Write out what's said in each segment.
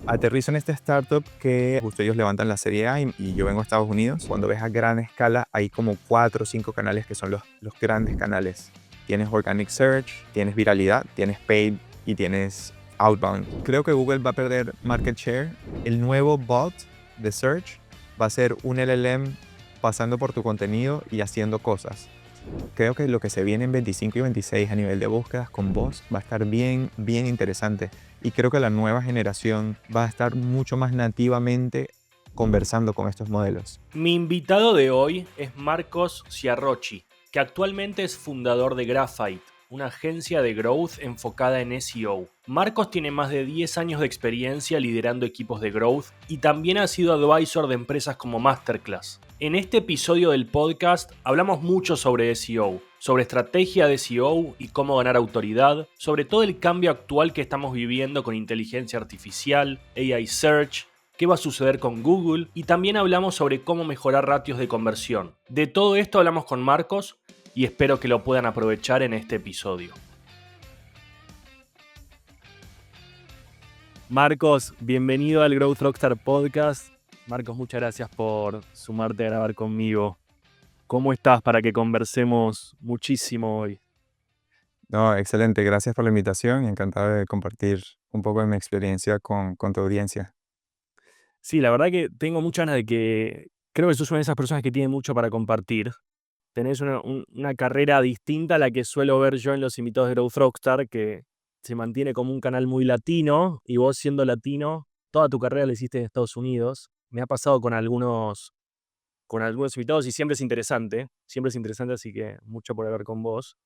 Aterrizo en esta startup que justo ellos levantan la serie A y yo vengo a Estados Unidos. Cuando ves a gran escala, hay como 4 o 5 canales que son los grandes canales. Tienes Organic Search, tienes viralidad, tienes Paid y tienes Outbound. Creo que Google va a perder market share. El nuevo bot de Search va a ser un LLM pasando por tu contenido y haciendo cosas. Creo que lo que se viene en 25 y 26 a nivel de búsquedas con voz va a estar bien interesante. Y creo que la nueva generación va a estar mucho más nativamente conversando con estos modelos. Mi invitado de hoy es Marcos Ciarrocchi, que actualmente es fundador de Graphite, una agencia de growth enfocada en SEO. Marcos tiene más de 10 años de experiencia liderando equipos de growth y también ha sido advisor de empresas como Masterclass. En este episodio del podcast hablamos mucho sobre SEO, sobre estrategia de SEO y cómo ganar autoridad, sobre todo el cambio actual que estamos viviendo con inteligencia artificial, AI Search, qué va a suceder con Google y también hablamos sobre cómo mejorar ratios de conversión. De todo esto hablamos con Marcos y espero que lo puedan aprovechar en este episodio. Marcos, bienvenido al Growth Rockstar Podcast. Marcos, muchas gracias por sumarte a grabar conmigo. ¿Cómo estás para que conversemos muchísimo hoy? No, excelente. Gracias por la invitación y encantado de compartir un poco de mi experiencia con tu audiencia. Sí, la verdad que tengo muchas ganas de que... Creo que sos una de esas personas que tienen mucho para compartir. Tenés una carrera distinta a la que suelo ver yo en los invitados de Growth Rockstar, que se mantiene como un canal muy latino, y vos siendo latino, toda tu carrera la hiciste en Estados Unidos. Me ha pasado con algunos invitados y siempre es interesante, así que mucho por hablar con vos.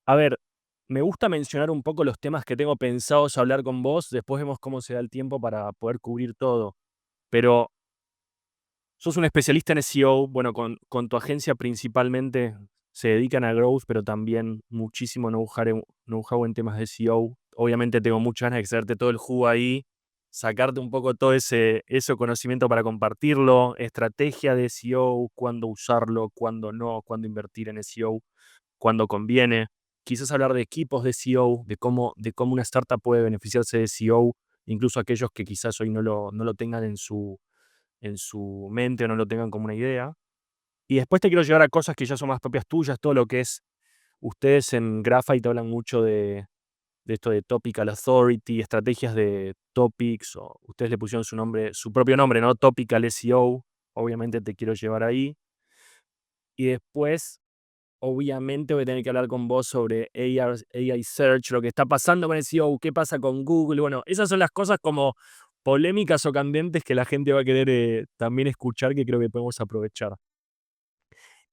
A ver, me gusta mencionar un poco los temas que tengo pensados hablar con vos, después vemos cómo se da el tiempo para poder cubrir todo. Pero sos un especialista en SEO, bueno, con tu agencia principalmente se dedican a growth, pero también muchísimo know-how en temas de SEO. Obviamente tengo muchas ganas de extraerte todo el jugo ahí, sacarte un poco todo ese conocimiento para compartirlo, estrategia de SEO, cuándo usarlo, cuándo no, cuándo invertir en SEO, cuándo conviene. Quizás hablar de equipos de SEO, de cómo una startup puede beneficiarse de SEO, incluso aquellos que quizás hoy no lo tengan en su mente o no lo tengan como una idea. Y después te quiero llevar a cosas que ya son más propias tuyas, todo lo que es, ustedes en Graphite hablan mucho de esto de Topical Authority, estrategias de topics, o ustedes le pusieron su propio nombre, ¿no? Topical SEO, obviamente te quiero llevar ahí. Y después, obviamente voy a tener que hablar con vos sobre AI Search, lo que está pasando con SEO, qué pasa con Google. Bueno, esas son las cosas como polémicas o candentes que la gente va a querer también escuchar, que creo que podemos aprovechar.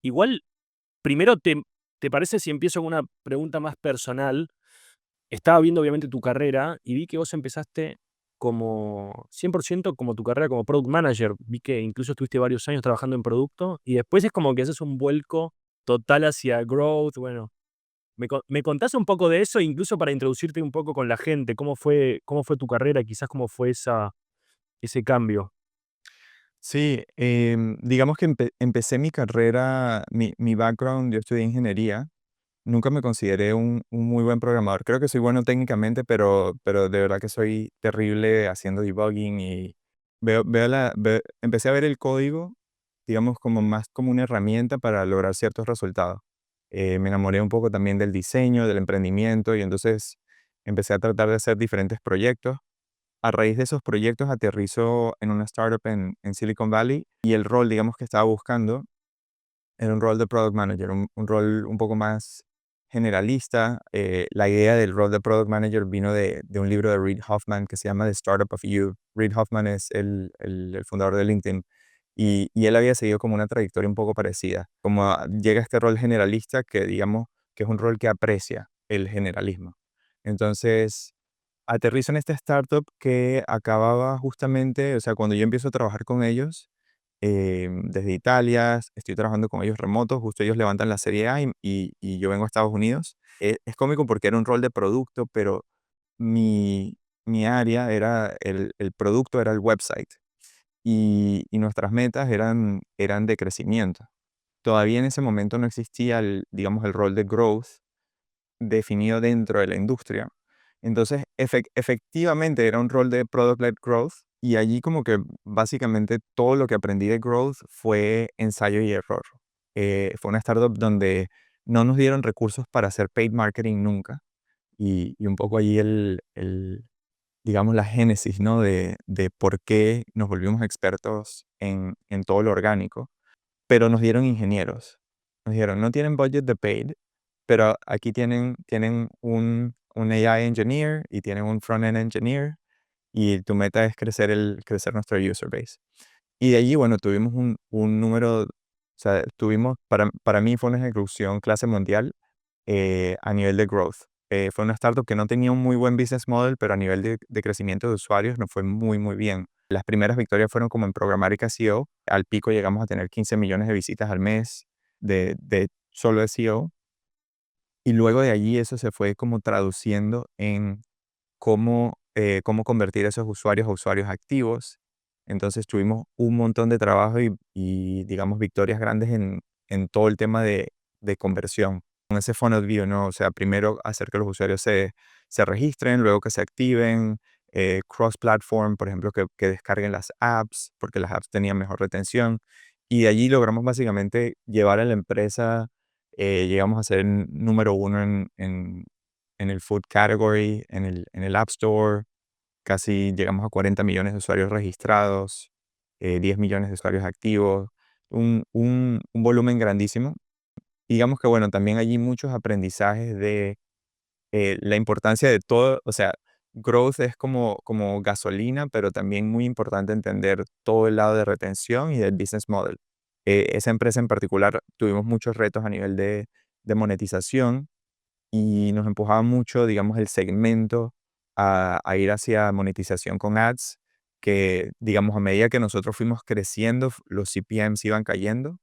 Igual, primero, ¿te parece si empiezo con una pregunta más personal? Estaba viendo obviamente tu carrera y vi que vos empezaste como 100% como tu carrera como product manager. Vi que incluso estuviste varios años trabajando en producto y después es como que haces un vuelco total hacia growth. Bueno, ¿me contás un poco de eso, incluso para introducirte un poco con la gente? ¿Cómo fue tu carrera? Quizás cómo fue ese cambio. Sí, digamos que empecé mi carrera, mi background, yo estudié ingeniería. Nunca me consideré un muy buen programador. Creo que soy bueno técnicamente, pero de verdad que soy terrible haciendo debugging y empecé a ver el código, digamos, como más como una herramienta para lograr ciertos resultados. Me enamoré un poco también del diseño, del emprendimiento y entonces empecé a tratar de hacer diferentes proyectos. A raíz de esos proyectos aterrizo en una startup en Silicon Valley y el rol, digamos, que estaba buscando era un rol de product manager, un rol un poco más generalista. La idea del rol de product manager vino de un libro de Reid Hoffman que se llama The Startup of You. Reid Hoffman es el fundador de LinkedIn y él había seguido como una trayectoria un poco parecida. Llega este rol generalista que digamos que es un rol que aprecia el generalismo. Entonces, aterrizo en esta startup que acababa justamente, o sea, cuando yo empiezo a trabajar con ellos, desde Italia, estoy trabajando con ellos remotos, justo ellos levantan la serie A y yo vengo a Estados Unidos. Es cómico porque era un rol de producto, pero mi área era, el producto era el website y nuestras metas eran de crecimiento. Todavía en ese momento no existía digamos, el rol de growth definido dentro de la industria. Entonces, efectivamente era un rol de product-led growth y allí como que básicamente todo lo que aprendí de growth fue ensayo y error. Fue una startup donde no nos dieron recursos para hacer paid marketing nunca y un poco allí digamos, la génesis, ¿no? De por qué nos volvimos expertos en todo lo orgánico, pero nos dieron ingenieros. Nos dijeron, no tienen budget de paid, pero aquí tienen un AI engineer y tienen un front-end engineer y tu meta es crecer nuestro user base. Y de allí, bueno, tuvimos un número, o sea, tuvimos, para mí fue una ejecución clase mundial a nivel de growth. Fue una startup que no tenía un muy buen business model, pero a nivel de crecimiento de usuarios nos fue muy, muy bien. Las primeras victorias fueron como en programática SEO. Al pico llegamos a tener 15 millones de visitas al mes de solo de SEO. Y luego de allí eso se fue como traduciendo en cómo convertir esos usuarios a usuarios activos. Entonces tuvimos un montón de trabajo y digamos, victorias grandes en todo el tema de conversión. Con ese funnel view, ¿no? O sea, primero hacer que los usuarios se registren, luego que se activen, cross-platform, por ejemplo, que descarguen las apps, porque las apps tenían mejor retención. Y de allí logramos básicamente llevar a la empresa, llegamos a ser número uno en el food category, en el App Store. Casi llegamos a 40 millones de usuarios registrados, 10 millones de usuarios activos, un volumen grandísimo. Digamos que, bueno, también allí muchos aprendizajes de la importancia de todo, o sea, growth es como gasolina, pero también muy importante entender todo el lado de retención y del business model. Esa empresa en particular tuvimos muchos retos a nivel de monetización y nos empujaba mucho, digamos, el segmento a ir hacia monetización con ads, que, digamos, a medida que nosotros fuimos creciendo, los CPMs iban cayendo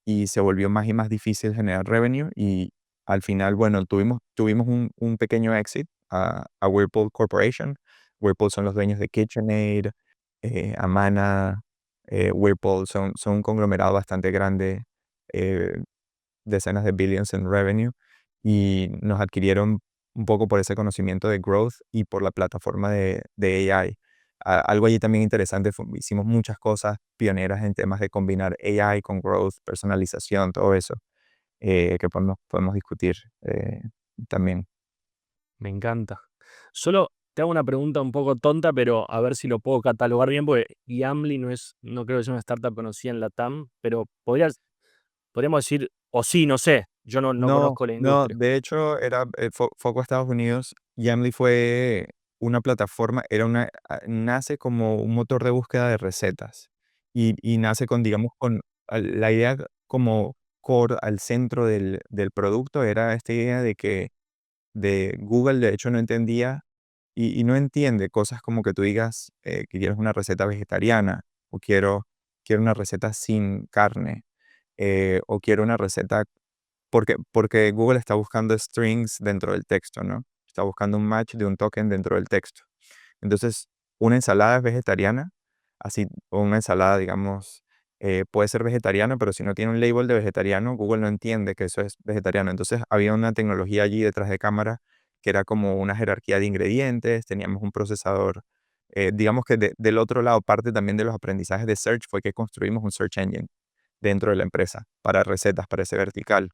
y se volvió más y más difícil generar revenue y al final, bueno, tuvimos un pequeño exit a Whirlpool Corporation. Whirlpool son los dueños de KitchenAid, Amana, Whirlpool son un conglomerado bastante grande, eh, decenas de billions en revenue y nos adquirieron un poco por ese conocimiento de growth y por la plataforma de AI. Algo allí también interesante, hicimos muchas cosas pioneras en temas de combinar AI con growth, personalización, todo eso, que podemos discutir también. Me encanta. Solo te hago una pregunta un poco tonta, pero a ver si lo puedo catalogar bien, porque Yamli no creo que sea una startup conocida en Latam, pero podríamos decir, o sí, no sé, yo no No, conozco la no, industria. de hecho era foco Estados Unidos. Yamli fue una plataforma, nace como un motor de búsqueda de recetas y nace con, digamos, con la idea como core al centro del producto era esta idea de que de Google de hecho no entendía y no entiende cosas como que tú digas que quieres una receta vegetariana o quiero una receta sin carne o quiero una receta porque Google está buscando strings dentro del texto, ¿no? Está buscando un match de un token dentro del texto. Entonces, una ensalada es vegetariana, así, o una ensalada, digamos, puede ser vegetariana, pero si no tiene un label de vegetariano, Google no entiende que eso es vegetariano. Entonces, había una tecnología allí detrás de cámara que era como una jerarquía de ingredientes, teníamos un procesador. Digamos que del otro lado, parte también de los aprendizajes de Search fue que construimos un Search Engine dentro de la empresa para recetas, para ese vertical.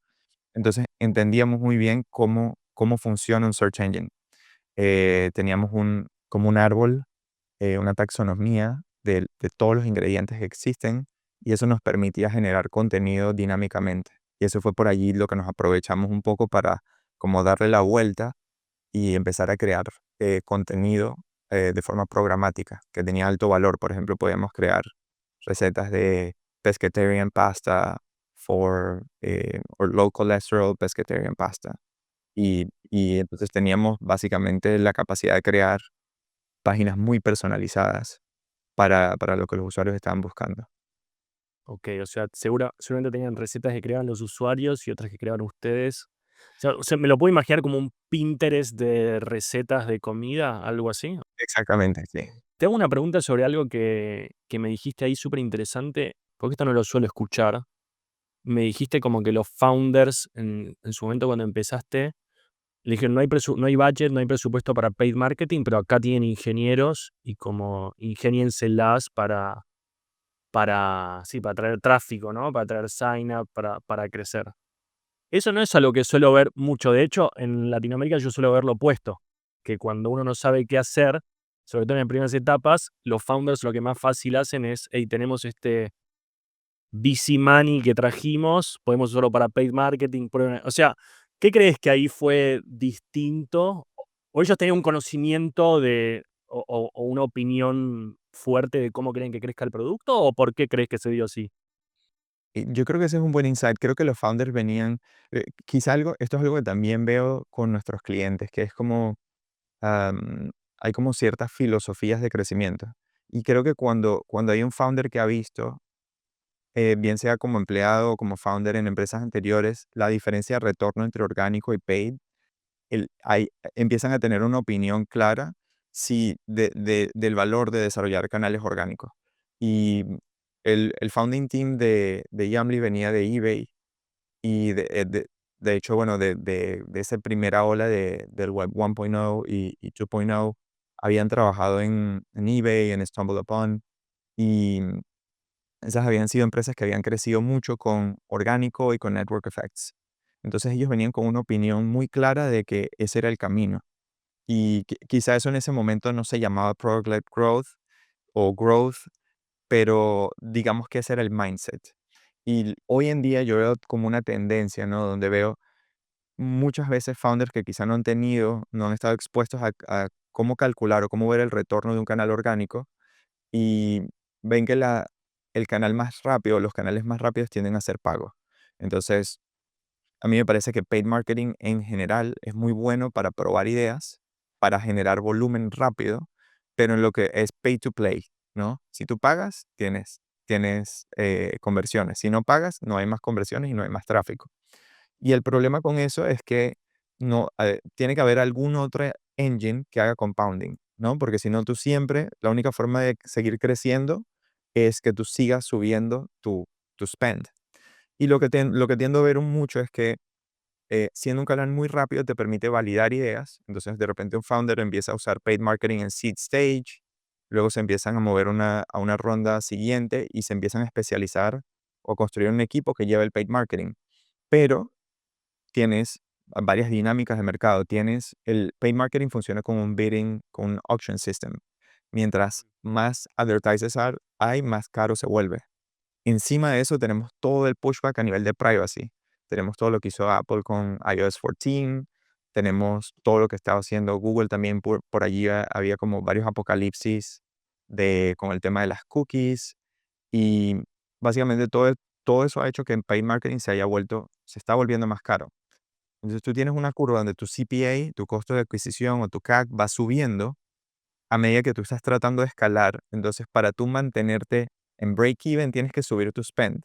Entonces entendíamos muy bien cómo funciona un search engine. Teníamos como un árbol, una taxonomía de todos los ingredientes que existen y eso nos permitía generar contenido dinámicamente. Y eso fue por allí lo que nos aprovechamos un poco para como darle la vuelta y empezar a crear contenido de forma programática, que tenía alto valor. Por ejemplo, podíamos crear recetas de pescatarian pasta or low cholesterol pescatarian pasta. Y entonces teníamos básicamente la capacidad de crear páginas muy personalizadas para lo que los usuarios estaban buscando. Ok, o sea, seguramente tenían recetas que creaban los usuarios y otras que creaban ustedes. O sea, me lo puedo imaginar como un Pinterest de recetas de comida, algo así. Exactamente, sí. Te hago una pregunta sobre algo que me dijiste ahí súper interesante, porque esto no lo suelo escuchar. Me dijiste como que los founders en su momento cuando empezaste Le dijeron, no hay budget, no hay presupuesto para paid marketing, pero acá tienen ingenieros y como ingénienselas sí, para traer tráfico, ¿no? Para traer sign up, para crecer. Eso no es algo que suelo ver mucho. De hecho, en Latinoamérica yo suelo ver lo opuesto, que cuando uno no sabe qué hacer, sobre todo en las primeras etapas, los founders lo que más fácil hacen es, hey, tenemos este VC money que trajimos, podemos usarlo para paid marketing. O sea, ¿qué crees que ahí fue distinto? ¿O ellos tenían un conocimiento o una opinión fuerte de cómo creen que crezca el producto? ¿O por qué crees que se dio así? Y yo creo que ese es un buen insight. Creo que los founders venían, quizá esto es algo que también veo con nuestros clientes, que es como, hay como ciertas filosofías de crecimiento. Y creo que cuando hay un founder que ha visto, bien sea como empleado o como founder en empresas anteriores, la diferencia de retorno entre orgánico y paid, empiezan a tener una opinión clara del valor de desarrollar canales orgánicos. Y el founding team de Yamli venía de eBay y de hecho, bueno, de esa primera ola del Web 1.0 y 2.0, habían trabajado en eBay, en StumbleUpon, y esas habían sido empresas que habían crecido mucho con orgánico y con network effects. Entonces ellos venían con una opinión muy clara de que ese era el camino. Y quizá eso en ese momento no se llamaba product-led growth o growth, pero digamos que ese era el mindset. Y hoy en día yo veo como una tendencia, ¿no? Donde veo muchas veces founders que quizá no han estado expuestos a cómo calcular o cómo ver el retorno de un canal orgánico y ven que el canal más rápido, los canales más rápidos tienden a ser pagos. Entonces, a mí me parece que paid marketing en general es muy bueno para probar ideas, para generar volumen rápido, pero en lo que es pay to play, ¿no? Si tú pagas, tienes conversiones. Si no pagas, no hay más conversiones y no hay más tráfico. Y el problema con eso es que tiene que haber algún otro engine que haga compounding, ¿no? Porque si no, la única forma de seguir creciendo es que tú sigas subiendo tu spend. Y lo que tiendo a ver mucho es que siendo un canal muy rápido te permite validar ideas. Entonces, de repente un founder empieza a usar paid marketing en seed stage, luego se empiezan a mover a una ronda siguiente y se empiezan a especializar o construir un equipo que lleve el paid marketing. Pero tienes varias dinámicas de mercado. El paid marketing funciona con un bidding, con un auction system. Mientras más advertisers hay, más caro se vuelve. Encima de eso tenemos todo el pushback a nivel de privacy. Tenemos todo lo que hizo Apple con iOS 14. Tenemos todo lo que estaba haciendo Google también. Por allí había como varios apocalipsis con el tema de las cookies. Y básicamente todo eso ha hecho que en paid marketing se está volviendo más caro. Entonces tú tienes una curva donde tu CPA, tu costo de adquisición o tu CAC va subiendo a medida que tú estás tratando de escalar. Entonces, para tú mantenerte en break-even, tienes que subir tu spend.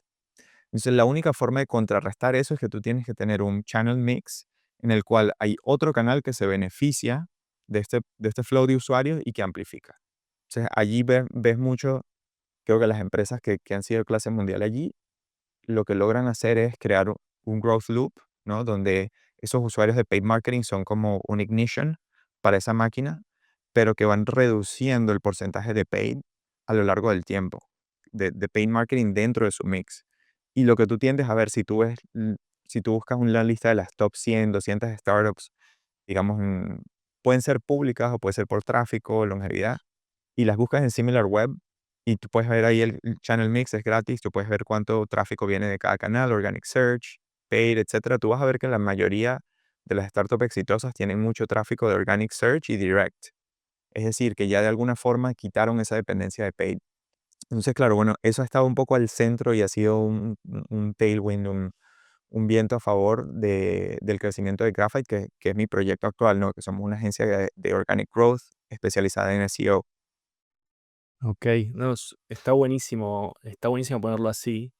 Entonces, la única forma de contrarrestar eso es que tú tienes que tener un channel mix en el cual hay otro canal que se beneficia de este flow de usuarios y que amplifica. Entonces, allí ves mucho, creo que las empresas que han sido de clase mundial allí lo que logran hacer es crear un growth loop, ¿no? Donde esos usuarios de paid marketing son como un ignition para esa máquina, pero que van reduciendo el porcentaje de paid a lo largo del tiempo, de paid marketing dentro de su mix. Y lo que tú tiendes a ver, si tú buscas una lista de las top 100, 200 startups, digamos, pueden ser públicas o puede ser por tráfico, longevidad, y las buscas en SimilarWeb y tú puedes ver ahí el channel mix, es gratis, tú puedes ver cuánto tráfico viene de cada canal, organic search, paid, etcétera. Tú vas a ver que la mayoría de las startups exitosas tienen mucho tráfico de organic search y direct. Es decir, que ya de alguna forma quitaron esa dependencia de paid. Entonces, claro, bueno, eso ha estado un poco al centro y ha sido un tailwind, un viento a favor del crecimiento de Graphite, que es mi proyecto actual, ¿no? Que somos una agencia de organic growth especializada en SEO. Ok, no, está buenísimo ponerlo así.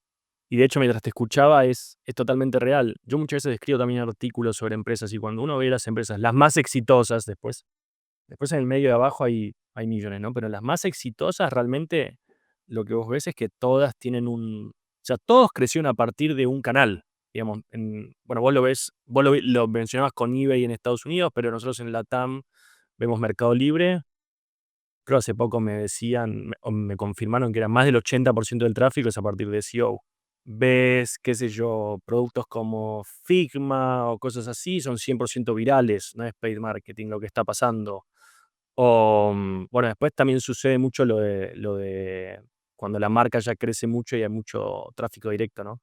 Y de hecho, mientras te escuchaba, es totalmente real. Yo muchas veces escribo también artículos sobre empresas y cuando uno ve las empresas, las más exitosas, después en el medio de abajo hay millones, ¿no? Pero las más exitosas realmente lo que vos ves es que todas tienen o sea, todos crecieron a partir de un canal. digamos, bueno, vos lo mencionabas con eBay en Estados Unidos, pero nosotros en LATAM vemos Mercado Libre. Creo hace poco me decían, o me confirmaron que era más del 80% del tráfico es a partir de SEO. Ves, qué sé yo, productos como Figma o cosas así, son 100% virales, no es paid marketing lo que está pasando. O, bueno, después también sucede mucho lo de cuando la marca ya crece mucho y hay mucho tráfico directo, ¿no?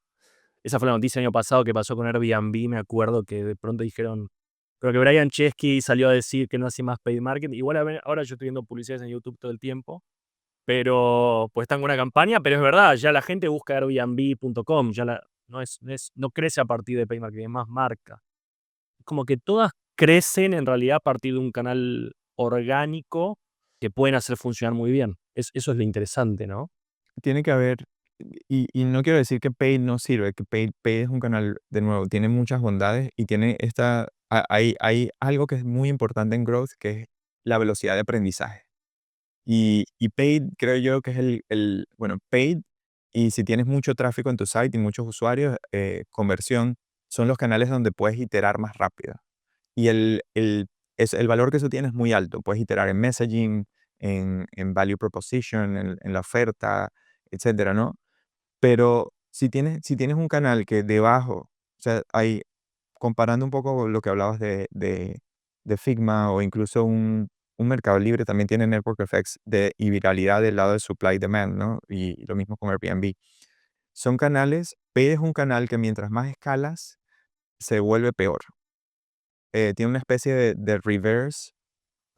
Esa fue la noticia el año pasado que pasó con Airbnb, me acuerdo que de pronto dijeron, creo que Brian Chesky salió a decir que no hace más paid marketing. Igual ahora yo estoy viendo publicidades en YouTube todo el tiempo, pero pues están con una campaña, pero es verdad, ya la gente busca Airbnb.com, no crece a partir de paid marketing, es más marca. Como que todas crecen en realidad a partir de un canal orgánico que pueden hacer funcionar muy bien. Eso es lo interesante, ¿no? Tiene que haber, y no quiero decir que Paid no sirve, que Paid es un canal, de nuevo, tiene muchas bondades y tiene hay algo que es muy importante en Growth, que es la velocidad de aprendizaje. Y Paid creo yo que es bueno, Paid, y si tienes mucho tráfico en tu site y muchos usuarios, conversión, son los canales donde puedes iterar más rápido. Y el valor que eso tiene es muy alto. Puedes iterar en messaging, en value proposition, en la oferta, etcétera, ¿no? Pero si tienes un canal que debajo, o sea, comparando un poco lo que hablabas de Figma o incluso un Mercado Libre también tiene network effects y viralidad del lado de supply demand, ¿no? Y lo mismo con Airbnb. Son canales, P es un canal que mientras más escalas, se vuelve peor. Tiene una especie de reverse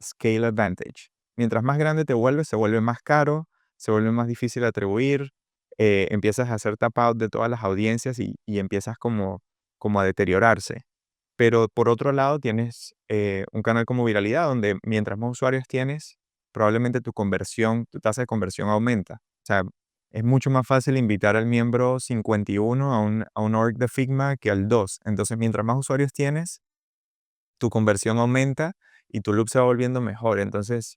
scale advantage. Mientras más grande te vuelves, se vuelve más caro, se vuelve más difícil de atribuir, empiezas a hacer tap out de todas las audiencias y empiezas como a deteriorarse. Pero por otro lado, tienes un canal como viralidad, donde mientras más usuarios tienes, probablemente tu tasa de conversión aumenta. O sea, es mucho más fácil invitar al miembro 51 a un org de Figma que al 2. Entonces, mientras más usuarios tienes, tu conversión aumenta y tu loop se va volviendo mejor. Entonces,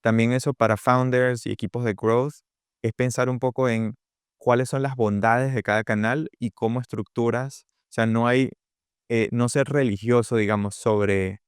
también eso para founders y equipos de growth es pensar un poco en cuáles son las bondades de cada canal y cómo estructuras. O sea, no ser religioso, digamos, sobre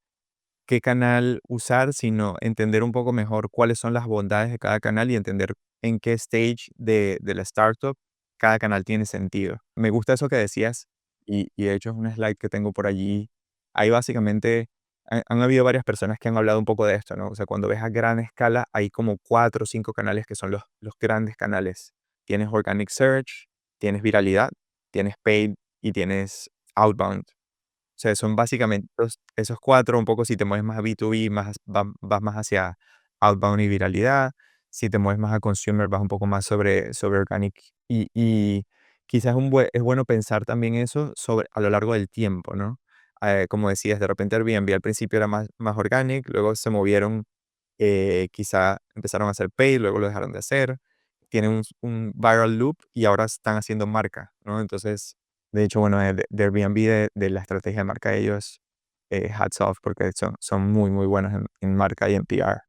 qué canal usar, sino entender un poco mejor cuáles son las bondades de cada canal y entender en qué stage de la startup cada canal tiene sentido. Me gusta eso que decías y de hecho es un slide que tengo por allí. Ahí básicamente han habido varias personas que han hablado un poco de esto, ¿no? O sea, cuando ves a gran escala, hay como 4 o 5 canales que son los grandes canales. Tienes Organic Search, tienes viralidad, tienes paid y tienes outbound. O sea, son básicamente esos 4, un poco si te mueves más a B2B, vas más hacia outbound y viralidad. Si te mueves más a consumer, vas un poco más sobre organic. Y quizás es bueno pensar también eso a lo largo del tiempo, ¿no? Como decías, de repente Airbnb al principio era más organic, luego se movieron, quizá empezaron a hacer pay, luego lo dejaron de hacer. Tienen un viral loop y ahora están haciendo marca, ¿no? Entonces, de hecho, bueno, de Airbnb, de la estrategia de marca de ellos, hats off, porque son muy, muy buenos en marca y en PR.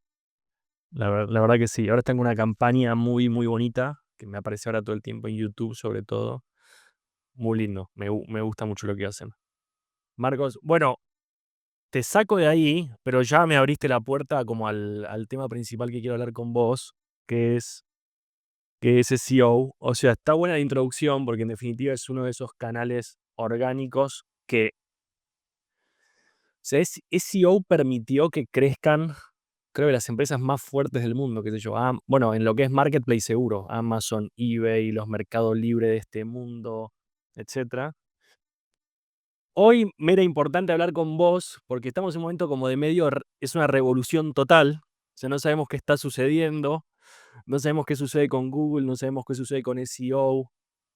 La verdad que sí. Ahora tengo una campaña muy, muy bonita, que me aparece ahora todo el tiempo en YouTube, sobre todo. Muy lindo. Me gusta mucho lo que hacen. Marcos, bueno, te saco de ahí, pero ya me abriste la puerta como al tema principal que quiero hablar con vos, que es, que es SEO. O sea, está buena la introducción porque en definitiva es uno de esos canales orgánicos que, o sea, SEO permitió que crezcan, creo que las empresas más fuertes del mundo, qué sé yo, bueno, en lo que es marketplace seguro, Amazon, eBay, los mercados libres de este mundo, etcétera. Hoy me era importante hablar con vos porque estamos en un momento como de es una revolución total, o sea, no sabemos qué está sucediendo, no sabemos qué sucede con Google, no sabemos qué sucede con SEO,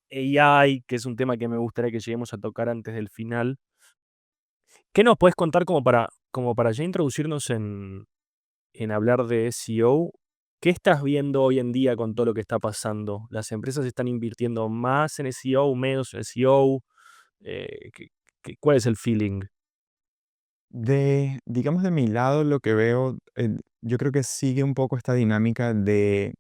AI, que es un tema que me gustaría que lleguemos a tocar antes del final. ¿Qué nos puedes contar como para ya introducirnos en hablar de SEO? ¿Qué estás viendo hoy en día con todo lo que está pasando? ¿Las empresas están invirtiendo más en SEO, menos en SEO? ¿Cuál es el feeling? Digamos de mi lado, lo que veo, yo creo que sigue un poco esta dinámica de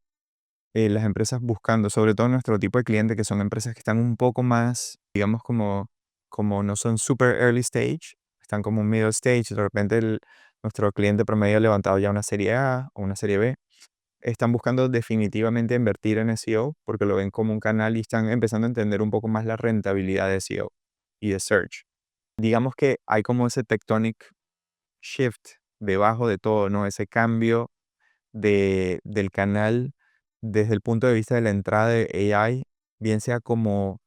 las empresas buscando, sobre todo nuestro tipo de cliente, que son empresas que están un poco más, digamos, como como no son super early stage, están como un middle stage, de repente nuestro cliente promedio ha levantado ya una serie A o una serie B, están buscando definitivamente invertir en SEO porque lo ven como un canal y están empezando a entender un poco más la rentabilidad de SEO y de search. Digamos que hay como ese tectonic shift debajo de todo, ¿no? Ese cambio del canal desde el punto de vista de la entrada de AI, bien sea como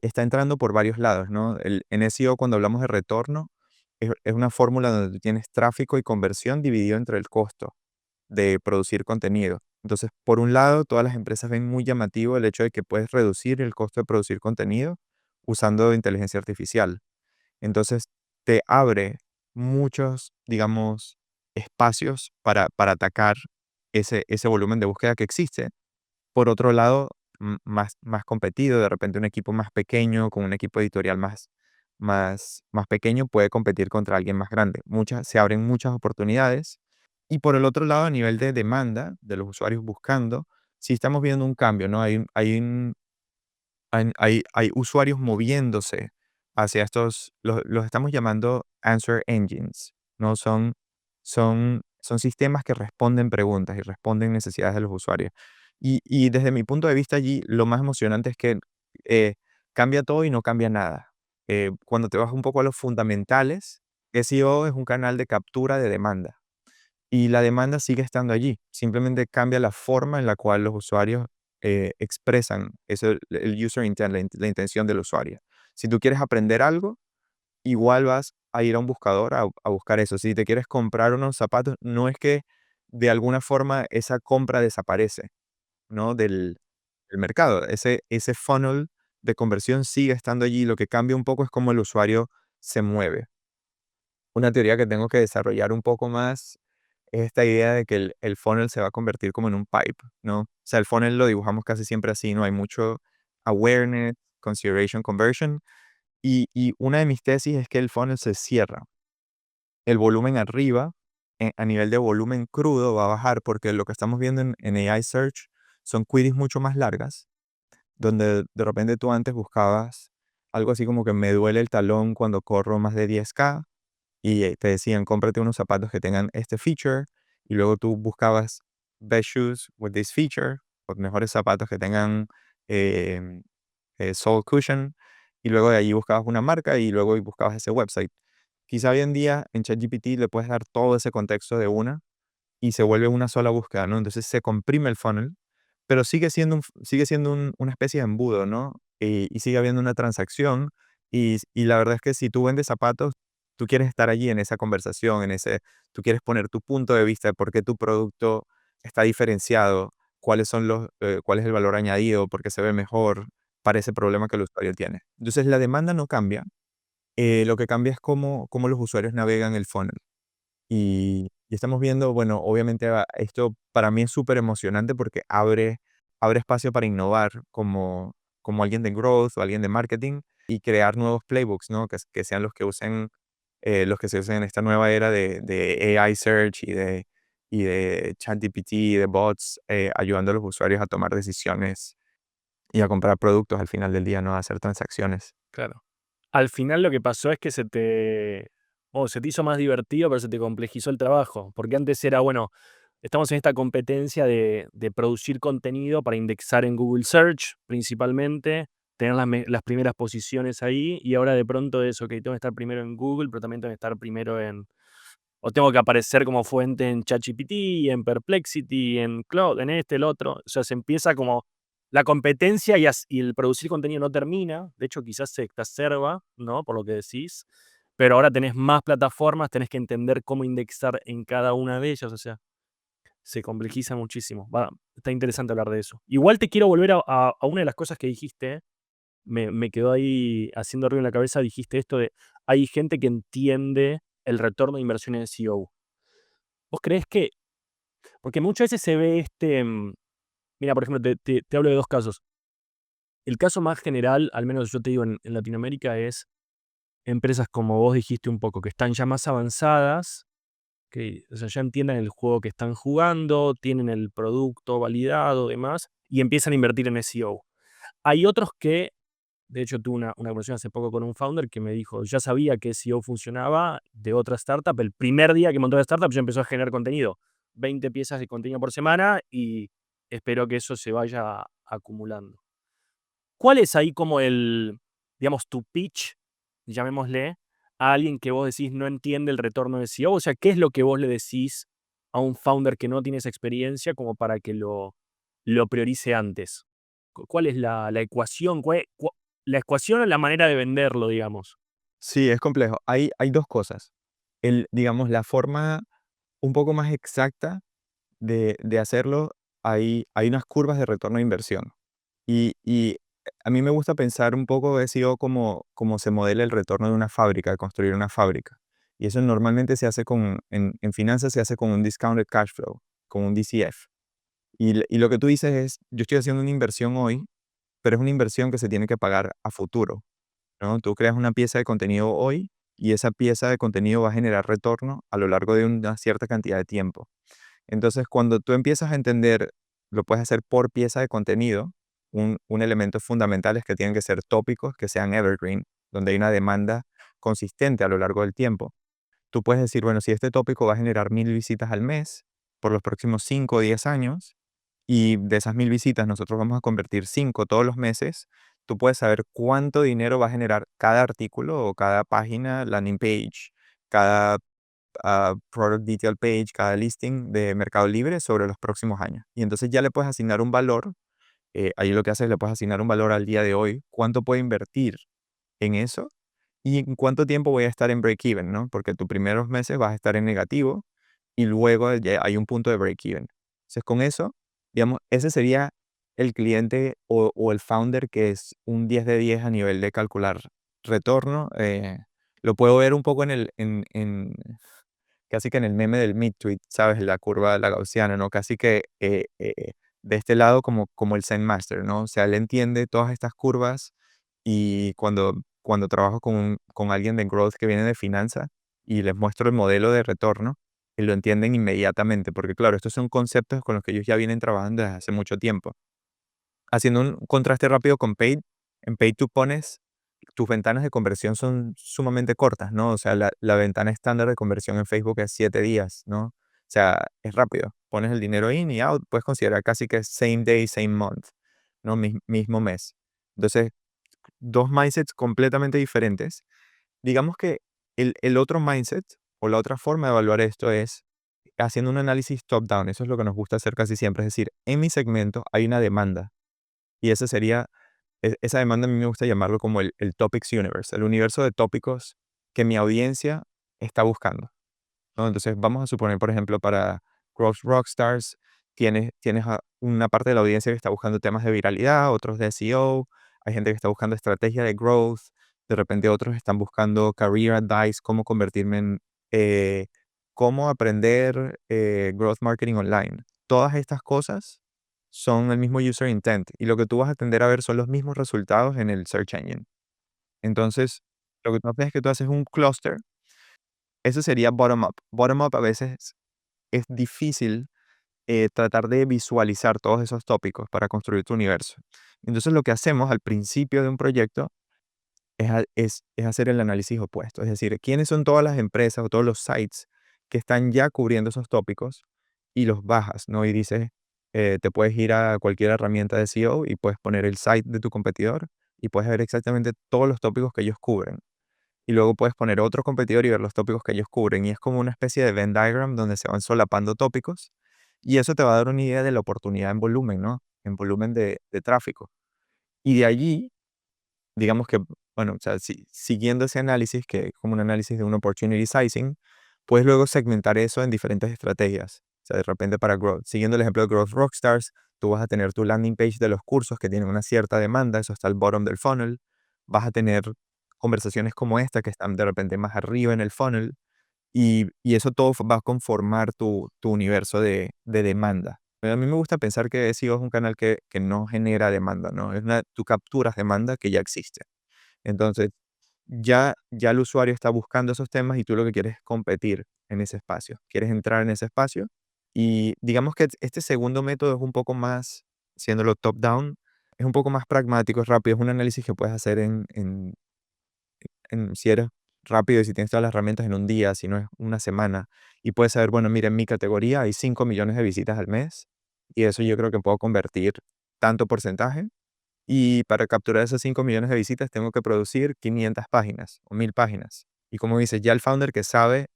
está entrando por varios lados, ¿no? En SEO, cuando hablamos de retorno, es una fórmula donde tú tienes tráfico y conversión dividido entre el costo de producir contenido. Entonces, por un lado, todas las empresas ven muy llamativo el hecho de que puedes reducir el costo de producir contenido usando inteligencia artificial. Entonces, te abre muchos, digamos, espacios para atacar ese volumen de búsqueda que existe. Por otro lado, más competido, de repente un equipo más pequeño, con un equipo editorial más pequeño, puede competir contra alguien más grande. Se abren muchas oportunidades. Y por el otro lado, a nivel de demanda de los usuarios buscando, sí estamos viendo un cambio, ¿no? Hay usuarios moviéndose hacia estos, los estamos llamando answer engines, ¿no? Son sistemas que responden preguntas y responden necesidades de los usuarios. Y desde mi punto de vista allí, lo más emocionante es que eh, cambia todo y no cambia nada. Cuando te vas un poco a los fundamentales, SEO es un canal de captura de demanda y la demanda sigue estando allí. Simplemente cambia la forma en la cual los usuarios expresan eso, el user intent, la intención del usuario. Si tú quieres aprender algo, igual vas a ir a un buscador a buscar eso. Si te quieres comprar unos zapatos, no es que de alguna forma esa compra desaparece, ¿no? Del mercado. Ese funnel de conversión sigue estando allí. Lo que cambia un poco es cómo el usuario se mueve. Una teoría que tengo que desarrollar un poco más es esta idea de que el funnel se va a convertir como en un pipe, ¿no? O sea, el funnel lo dibujamos casi siempre así, ¿no? Hay mucho awareness, consideration, conversion. Y una de mis tesis es que el funnel se cierra. El volumen arriba, a nivel de volumen crudo, va a bajar porque lo que estamos viendo en AI Search son queries mucho más largas, donde de repente tú antes buscabas algo así como que me duele el talón cuando corro más de 10K y te decían, cómprate unos zapatos que tengan este feature, y luego tú buscabas best shoes with this feature, o mejores zapatos que tengan em, sole cushion, y luego de allí buscabas una marca y luego buscabas ese website. Quizá hoy en día en ChatGPT le puedes dar todo ese contexto de una y se vuelve una sola búsqueda, ¿no? Entonces se comprime el funnel, pero sigue siendo una especie de embudo, ¿no? Y sigue habiendo una transacción. Y la verdad es que si tú vendes zapatos, tú quieres estar allí en esa conversación, tú quieres poner tu punto de vista de por qué tu producto está diferenciado, cuál es el valor añadido, por qué se ve mejor para ese problema que el usuario tiene. Entonces la demanda no cambia, lo que cambia es cómo los usuarios navegan el funnel. Y estamos viendo, bueno, obviamente esto para mí es súper emocionante porque abre espacio para innovar como alguien de growth o alguien de marketing y crear nuevos playbooks, ¿no? Que sean los que se usen en esta nueva era de AI search y de ChatGPT, de bots, ayudando a los usuarios a tomar decisiones y a comprar productos al final del día, ¿no? A hacer transacciones. Claro. Al final lo que pasó es que se te hizo más divertido, pero se te complejizó el trabajo, porque antes era, bueno, estamos en esta competencia de producir contenido para indexar en Google Search, principalmente, tener las primeras posiciones ahí, y ahora de pronto es, okey, tengo que estar primero en Google, pero también tengo que estar primero o tengo que aparecer como fuente en ChatGPT, en Perplexity, en Claude, en este, el otro. O sea, se empieza como la competencia y el producir contenido no termina. De hecho, quizás se exacerba, ¿no? Por lo que decís. Pero ahora tenés más plataformas, tenés que entender cómo indexar en cada una de ellas. O sea, se complejiza muchísimo. Está interesante hablar de eso. Igual te quiero volver a una de las cosas que dijiste. Me quedó ahí haciendo ruido en la cabeza. Dijiste esto de, hay gente que entiende el retorno de inversión en SEO. ¿Vos creés que? Porque muchas veces se ve mira, por ejemplo, te hablo de dos casos. El caso más general, al menos yo te digo en Latinoamérica, es empresas como vos dijiste un poco, que están ya más avanzadas, que o sea, ya entienden el juego que están jugando, tienen el producto validado, demás, y empiezan a invertir en SEO. Hay otros que De hecho, tuve una conversación hace poco con un founder que me dijo, ya sabía que SEO funcionaba de otra startup. El primer día que montó la startup ya empezó a generar contenido, 20 piezas de contenido por semana y espero que eso se vaya acumulando. ¿Cuál es ahí como digamos, tu pitch, llamémosle, a alguien que vos decís no entiende el retorno de SEO? O sea, ¿qué es lo que vos le decís a un founder que no tiene esa experiencia como para que lo priorice antes? ¿Cuál es la ecuación? La ecuación o la manera de venderlo, digamos? Sí, es complejo. Hay dos cosas. Digamos, la forma un poco más exacta de hacerlo, hay unas curvas de retorno de inversión. Y a mí me gusta pensar un poco de SEO como se modela el retorno de una fábrica, de construir una fábrica. Y eso normalmente se hace en finanzas se hace con un discounted cash flow, con un DCF. Y lo que tú dices es, yo estoy haciendo una inversión hoy, pero es una inversión que se tiene que pagar a futuro, ¿no? Tú creas una pieza de contenido hoy y esa pieza de contenido va a generar retorno a lo largo de una cierta cantidad de tiempo. Entonces, cuando tú empiezas a entender, lo puedes hacer por pieza de contenido, un elemento fundamental es que tienen que ser tópicos, que sean evergreen, donde hay una demanda consistente a lo largo del tiempo. Tú puedes decir, bueno, si este tópico va a generar 1000 visitas al mes por los próximos 5 o 10 años, y de esas 1000 visitas nosotros vamos a convertir 5 todos los meses, tú puedes saber cuánto dinero va a generar cada artículo o cada página, landing page, cada product detail page, cada listing de Mercado Libre sobre los próximos años. Y entonces ya le puedes asignar un valor, ahí lo que haces es le puedes asignar un valor al día de hoy, cuánto puede invertir en eso y en cuánto tiempo voy a estar en break-even, ¿no? Porque tus primeros meses vas a estar en negativo y luego ya hay un punto de break-even. Entonces con eso, digamos, ese sería el cliente o el founder que es un 10 de 10 a nivel de calcular retorno. Lo puedo ver un poco casi que en el meme del meet tweet, ¿sabes? La curva, la gaussiana, ¿no? Casi que de este lado como el Zen Master, ¿no? O sea, él entiende todas estas curvas y cuando trabajo con alguien de growth que viene de finanzas y les muestro el modelo de retorno, y lo entienden inmediatamente, porque claro, estos son conceptos con los que ellos ya vienen trabajando desde hace mucho tiempo. Haciendo un contraste rápido con Paid, en Paid tú pones tus ventanas de conversión son sumamente cortas, ¿no? O sea, la ventana estándar de conversión en Facebook es 7 días, ¿no? O sea, es rápido. Pones el dinero in y out, puedes considerar casi que same day, same month, ¿no? Mismo mes. Entonces, dos mindsets completamente diferentes. Digamos que el otro mindset o la otra forma de evaluar esto es haciendo un análisis top-down. Eso es lo que nos gusta hacer casi siempre. Es decir, en mi segmento hay una demanda y esa sería esa demanda a mí me gusta llamarlo como el Topics Universe, el universo de tópicos que mi audiencia está buscando, ¿no? Entonces, vamos a suponer, por ejemplo, para Growth Rockstars, tienes a una parte de la audiencia que está buscando temas de viralidad, otros de SEO, hay gente que está buscando estrategia de growth, de repente otros están buscando career advice, cómo convertirme eh, cómo aprender growth marketing online. Todas estas cosas son el mismo user intent y lo que tú vas a tender a ver son los mismos resultados en el search engine. Entonces, lo que tú haces es que tú haces un cluster, eso sería bottom up. Bottom up a veces es difícil tratar de visualizar todos esos tópicos para construir tu universo. Entonces, lo que hacemos al principio de un proyecto es hacer el análisis opuesto, es decir, quiénes son todas las empresas o todos los sites que están ya cubriendo esos tópicos y los bajas, ¿no? Y dices, te puedes ir a cualquier herramienta de SEO y puedes poner el site de tu competidor y puedes ver exactamente todos los tópicos que ellos cubren. Y luego puedes poner otro competidor y ver los tópicos que ellos cubren. Y es como una especie de Venn diagram donde se van solapando tópicos y eso te va a dar una idea de la oportunidad en volumen, ¿no? En volumen de tráfico. Y de allí digamos que, bueno, o sea, siguiendo ese análisis, que es como un análisis de un opportunity sizing, puedes luego segmentar eso en diferentes estrategias. O sea, de repente para Growth, siguiendo el ejemplo de Growth Rockstars, tú vas a tener tu landing page de los cursos que tienen una cierta demanda, eso está al bottom del funnel. Vas a tener conversaciones como esta que están de repente más arriba en el funnel y eso todo va a conformar tu universo de demanda. Pero a mí me gusta pensar que SEO es un canal que no genera demanda, ¿no? Tú capturas demanda que ya existe. Entonces, ya el usuario está buscando esos temas y tú lo que quieres es competir en ese espacio. Quieres entrar en ese espacio y digamos que este segundo método es un poco más, haciéndolo top-down, es un poco más pragmático, es rápido, es un análisis que puedes hacer si eres rápido y si tienes todas las herramientas en un día, si no es una semana, y puedes saber, bueno, mira, en mi categoría hay 5 millones de visitas al mes, y eso yo creo que puedo convertir tanto porcentaje, y para capturar esos 5 millones de visitas tengo que producir 500 páginas o 1000 páginas. Y como dices, ya el founder que sabe,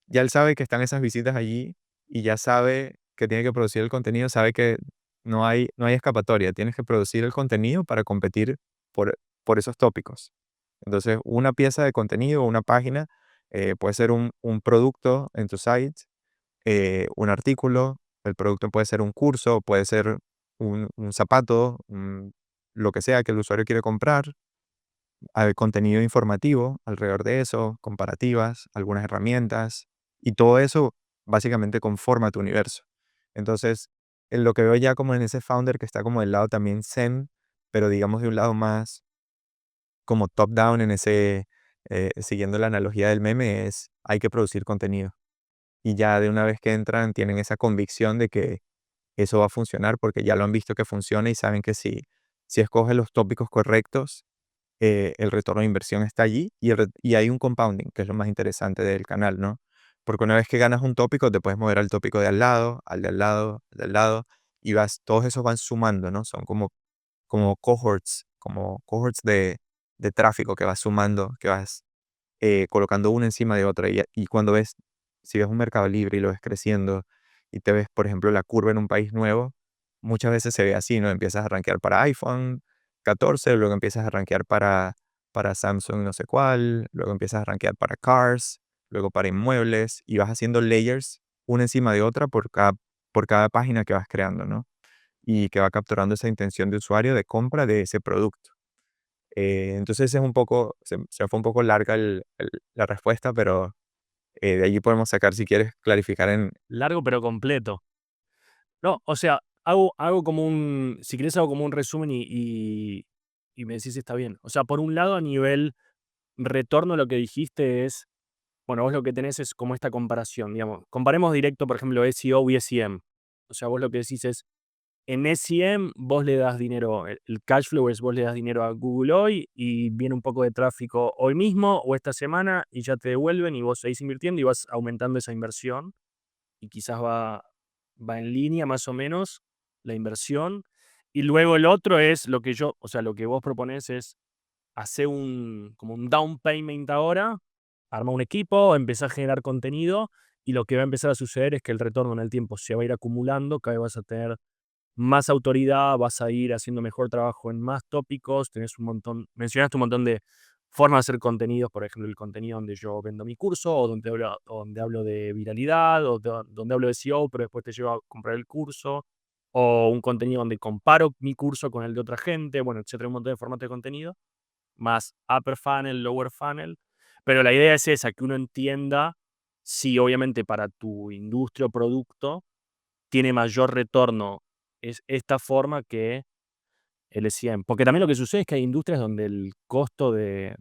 ya él sabe que están esas visitas allí y ya sabe que tiene que producir el contenido, sabe que no hay escapatoria, tienes que producir el contenido para competir por esos tópicos. Entonces, una pieza de contenido, una página, puede ser un producto en tu site, un artículo, el producto puede ser un curso, puede ser un zapato, lo que sea que el usuario quiere comprar, hay contenido informativo alrededor de eso, comparativas, algunas herramientas, y todo eso básicamente conforma tu universo. Entonces, en lo que veo ya como en ese founder que está como del lado también zen, pero digamos de un lado más como top down en ese, siguiendo la analogía del meme, es hay que producir contenido. Y ya de una vez que entran, tienen esa convicción de que eso va a funcionar porque ya lo han visto que funciona y saben que si escoges los tópicos correctos, el retorno de inversión está allí y hay un compounding, que es lo más interesante del canal, ¿no? Porque una vez que ganas un tópico, te puedes mover al tópico de al lado, al de al lado, al de al lado, y todos esos van sumando, ¿no? Son como cohorts de tráfico que vas sumando, que vas colocando una encima de otra. Y cuando si ves un mercado libre y lo ves creciendo y te ves, por ejemplo, la curva en un país nuevo, muchas veces se ve así, ¿no? Empiezas a rankear para iPhone 14, luego empiezas a rankear para Samsung no sé cuál, luego empiezas a rankear para cars, luego para inmuebles y vas haciendo layers una encima de otra por cada página que vas creando, ¿no? Y que va capturando esa intención de usuario de compra de ese producto. Entonces es un poco, se fue un poco larga la respuesta, pero de allí podemos sacar, si quieres, clarificar en... Largo pero completo. No, o sea, hago como un si querés hago como un resumen y me decís si está bien. O sea, por un lado, a nivel retorno, lo que dijiste es, bueno, vos lo que tenés es como esta comparación, digamos. Comparemos directo, por ejemplo, SEO y SEM. O sea, vos lo que decís es, en SEM vos le das dinero, el cash flow es vos le das dinero a Google hoy y viene un poco de tráfico hoy mismo o esta semana y ya te devuelven y vos seguís invirtiendo y vas aumentando esa inversión y quizás va en línea más o menos la inversión. Y luego el otro es lo que o sea, lo que vos propones es hacer como un down payment ahora, arma un equipo, empezar a generar contenido y lo que va a empezar a suceder es que el retorno en el tiempo se va a ir acumulando, cada vez vas a tener más autoridad, vas a ir haciendo mejor trabajo en más tópicos, tenés un montón, mencionaste un montón de formas de hacer contenidos, por ejemplo, el contenido donde yo vendo mi curso, o donde hablo de viralidad, donde hablo de SEO, pero después te llevo a comprar el curso, o un contenido donde comparo mi curso con el de otra gente, bueno, etcétera, un montón de formatos de contenido, más upper funnel, lower funnel, pero la idea es esa, que uno entienda si obviamente para tu industria o producto tiene mayor retorno es esta forma que el SEM. Porque también lo que sucede es que hay industrias donde el costo de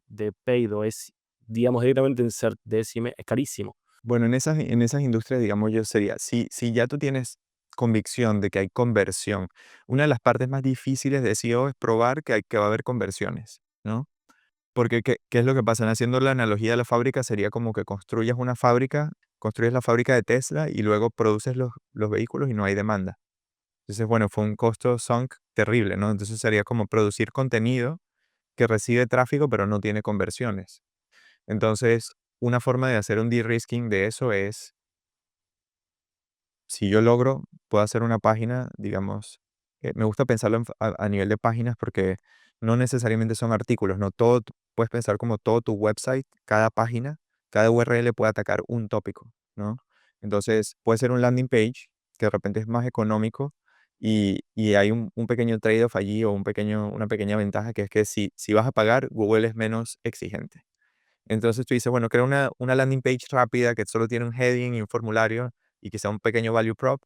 paydo es, digamos, directamente de SEM es carísimo. Bueno, en esas industrias, digamos, yo sería, si ya tú tienes convicción de que hay conversión, una de las partes más difíciles de SEO es probar que va a haber conversiones, ¿no? Porque, ¿qué es lo que pasa? Haciendo la analogía de la fábrica, sería como que construyes la fábrica de Tesla y luego produces los vehículos y no hay demanda. Entonces, bueno, fue un costo sunk terrible, ¿no? Entonces sería como producir contenido que recibe tráfico pero no tiene conversiones. Entonces, una forma de hacer un de-risking de eso es, si yo logro, puedo hacer una página, digamos, me gusta pensarlo a nivel de páginas porque no necesariamente son artículos, ¿no? Puedes pensar como todo tu website, cada página, cada URL puede atacar un tópico, ¿no? Entonces, puede ser un landing page que de repente es más económico y hay un pequeño trade-off allí o una pequeña ventaja que es que si vas a pagar, Google es menos exigente. Entonces tú dices, bueno, crea una landing page rápida que solo tiene un heading y un formulario y quizá un pequeño value prop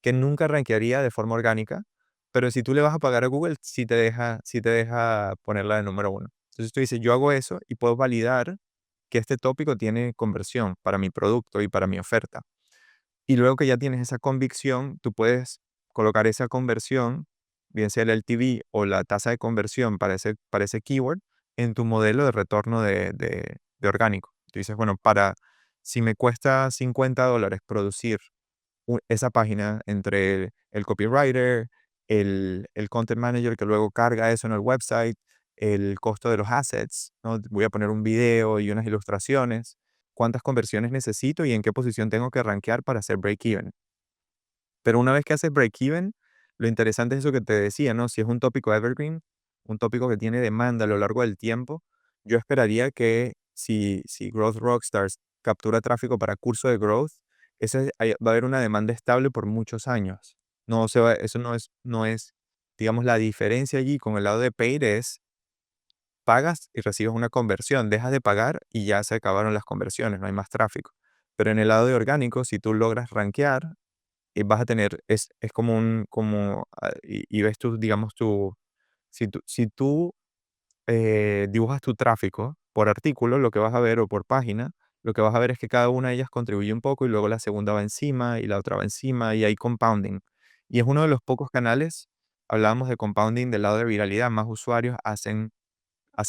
que nunca rankearía de forma orgánica, pero si tú le vas a pagar a Google, sí te deja ponerla de número uno. Entonces tú dices, yo hago eso y puedo validar que este tópico tiene conversión para mi producto y para mi oferta. Y luego que ya tienes esa convicción, tú puedes colocar esa conversión bien sea el LTV o la tasa de conversión para ese keyword, en tu modelo de retorno de orgánico. Tú dices, bueno, si me cuesta $50 producir esa página entre el copywriter, el content manager que luego carga eso en el website, el costo de los assets, ¿no? Voy a poner un video y unas ilustraciones, cuántas conversiones necesito y en qué posición tengo que rankear para hacer break-even. Pero una vez que haces break-even, lo interesante es eso que te decía, ¿no? Si es un tópico evergreen, un tópico que tiene demanda a lo largo del tiempo, yo esperaría que si Growth Rockstars captura tráfico para curso de growth, va a haber una demanda estable por muchos años. Eso no es, digamos, la diferencia allí con el lado de paid es pagas y recibes una conversión, dejas de pagar y ya se acabaron las conversiones, no hay más tráfico. Pero en el lado de orgánico, si tú logras rankear, vas a tener, es como y ves tú, digamos, si tú dibujas tu tráfico por artículo, lo que vas a ver, o por página, lo que vas a ver es que cada una de ellas contribuye un poco y luego la segunda va encima y la otra va encima y hay compounding. Y es uno de los pocos canales, hablábamos de compounding del lado de viralidad, más usuarios hacen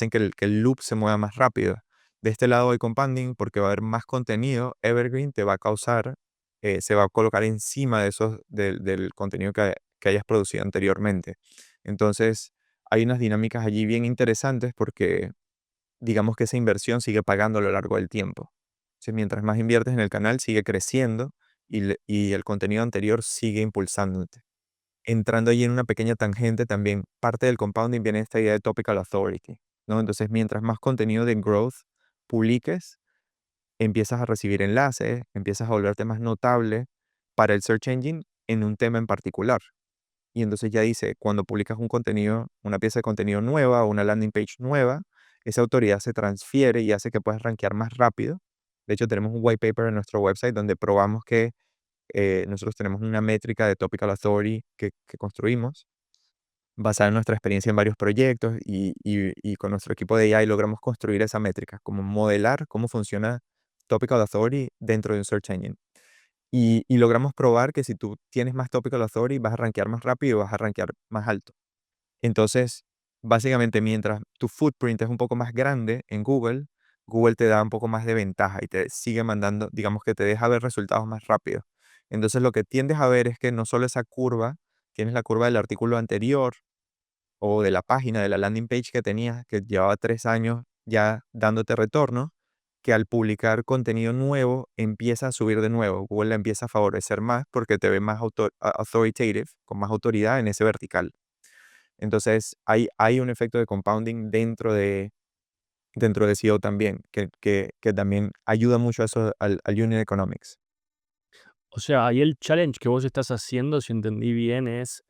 que el loop se mueva más rápido. De este lado hay compounding porque va a haber más contenido. Evergreen te va a causar, se va a colocar encima de del contenido que hayas producido anteriormente. Entonces, hay unas dinámicas allí bien interesantes porque digamos que esa inversión sigue pagando a lo largo del tiempo. Entonces, mientras más inviertes en el canal, sigue creciendo y el contenido anterior sigue impulsándote. Entrando allí en una pequeña tangente también, parte del compounding viene esta idea de topical authority, ¿no? Entonces, mientras más contenido de growth publiques, empiezas a recibir enlaces, empiezas a volverte más notable para el search engine en un tema en particular. Y entonces ya dice, cuando publicas un contenido, una pieza de contenido nueva o una landing page nueva, esa autoridad se transfiere y hace que puedas rankear más rápido. De hecho, tenemos un white paper en nuestro website donde probamos que nosotros tenemos una métrica de Topical Authority que construimos basada en nuestra experiencia en varios proyectos y con nuestro equipo de AI logramos construir esa métrica, como modelar cómo funciona Topical Authority dentro de un search engine. Y logramos probar que si tú tienes más Topical Authority vas a rankear más rápido y vas a rankear más alto. Entonces, básicamente, mientras tu footprint es un poco más grande en Google, Google te da un poco más de ventaja y te sigue mandando, digamos que te deja ver resultados más rápido. Entonces, lo que tiendes a ver es que no solo esa curva, tienes la curva del artículo anterior o de la página, de la landing page que tenías, que llevaba 3 años ya dándote retorno, que al publicar contenido nuevo empieza a subir de nuevo. Google la empieza a favorecer más porque te ve más authoritative, con más autoridad en ese vertical. Entonces, hay un efecto de compounding dentro de SEO también, que también ayuda mucho a eso, al unit economics. O sea, ahí el challenge que vos estás haciendo, si entendí bien, es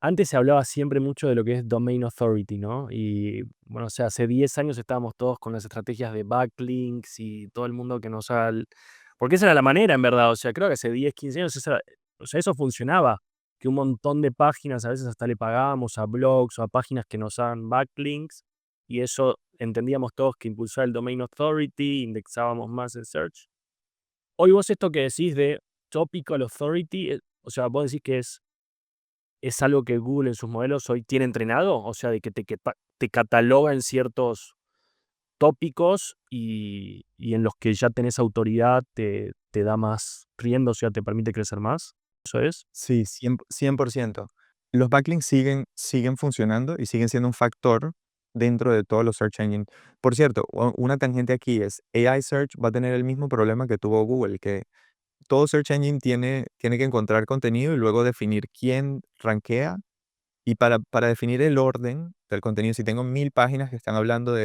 antes se hablaba siempre mucho de lo que es domain authority, ¿no? Y bueno, o sea, hace 10 años estábamos todos con las estrategias de backlinks y todo el mundo que nos haga porque esa era la manera, en verdad. O sea, creo que hace 10, 15 años o sea, eso funcionaba. Que un montón de páginas, a veces hasta le pagábamos a blogs o a páginas que nos hagan backlinks. Y eso entendíamos todos que impulsaba el domain authority, indexábamos más en search. Hoy vos esto que decís de topical authority, o sea, vos decís que es algo que Google en sus modelos hoy tiene entrenado, o sea, de que te cataloga en ciertos tópicos y en los que ya tenés autoridad, te da más rienda, o sea, te permite crecer más, ¿eso es? Sí, 100%. Los backlinks siguen funcionando y siguen siendo un factor dentro de todos los search engines. Por cierto, una tangente aquí es, AI Search va a tener el mismo problema que tuvo Google, que todo search engine tiene que encontrar contenido y luego definir quién rankea. Y para definir el orden del contenido, si tengo 1000 páginas que están hablando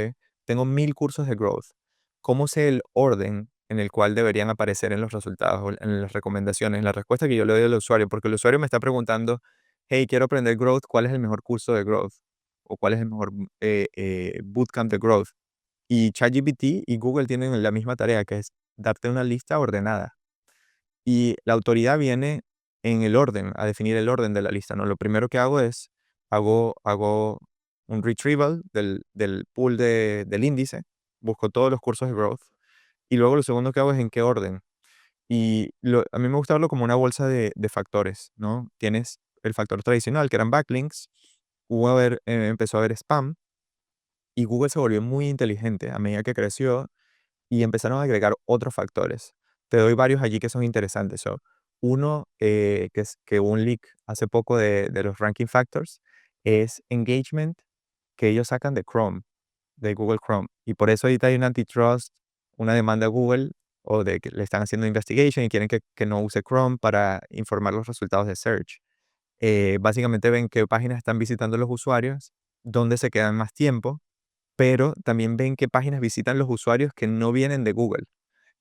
tengo 1000 cursos de growth, ¿cómo sé el orden en el cual deberían aparecer en los resultados o en las recomendaciones, en la respuesta que yo le doy al usuario? Porque el usuario me está preguntando, hey, quiero aprender growth, ¿cuál es el mejor curso de growth? ¿O cuál es el mejor bootcamp de growth? Y ChatGPT y Google tienen la misma tarea, que es darte una lista ordenada. Y la autoridad viene en el orden, a definir el orden de la lista, ¿no? Lo primero que hago es, hago un retrieval del pool del índice, busco todos los cursos de growth, y luego lo segundo que hago es en qué orden. A mí me gusta verlo como una bolsa de factores, ¿no? Tienes el factor tradicional, que eran backlinks, empezó a haber spam, y Google se volvió muy inteligente a medida que creció y empezaron a agregar otros factores. Te doy varios allí que son interesantes. Uno, que es que hubo un leak hace poco de los ranking factors, es engagement que ellos sacan de Chrome, de Google Chrome. Y por eso ahorita hay un antitrust, una demanda a Google, o de que le están haciendo investigation y quieren que no use Chrome para informar los resultados de search. Básicamente ven qué páginas están visitando los usuarios, dónde se quedan más tiempo, pero también ven qué páginas visitan los usuarios que no vienen de Google.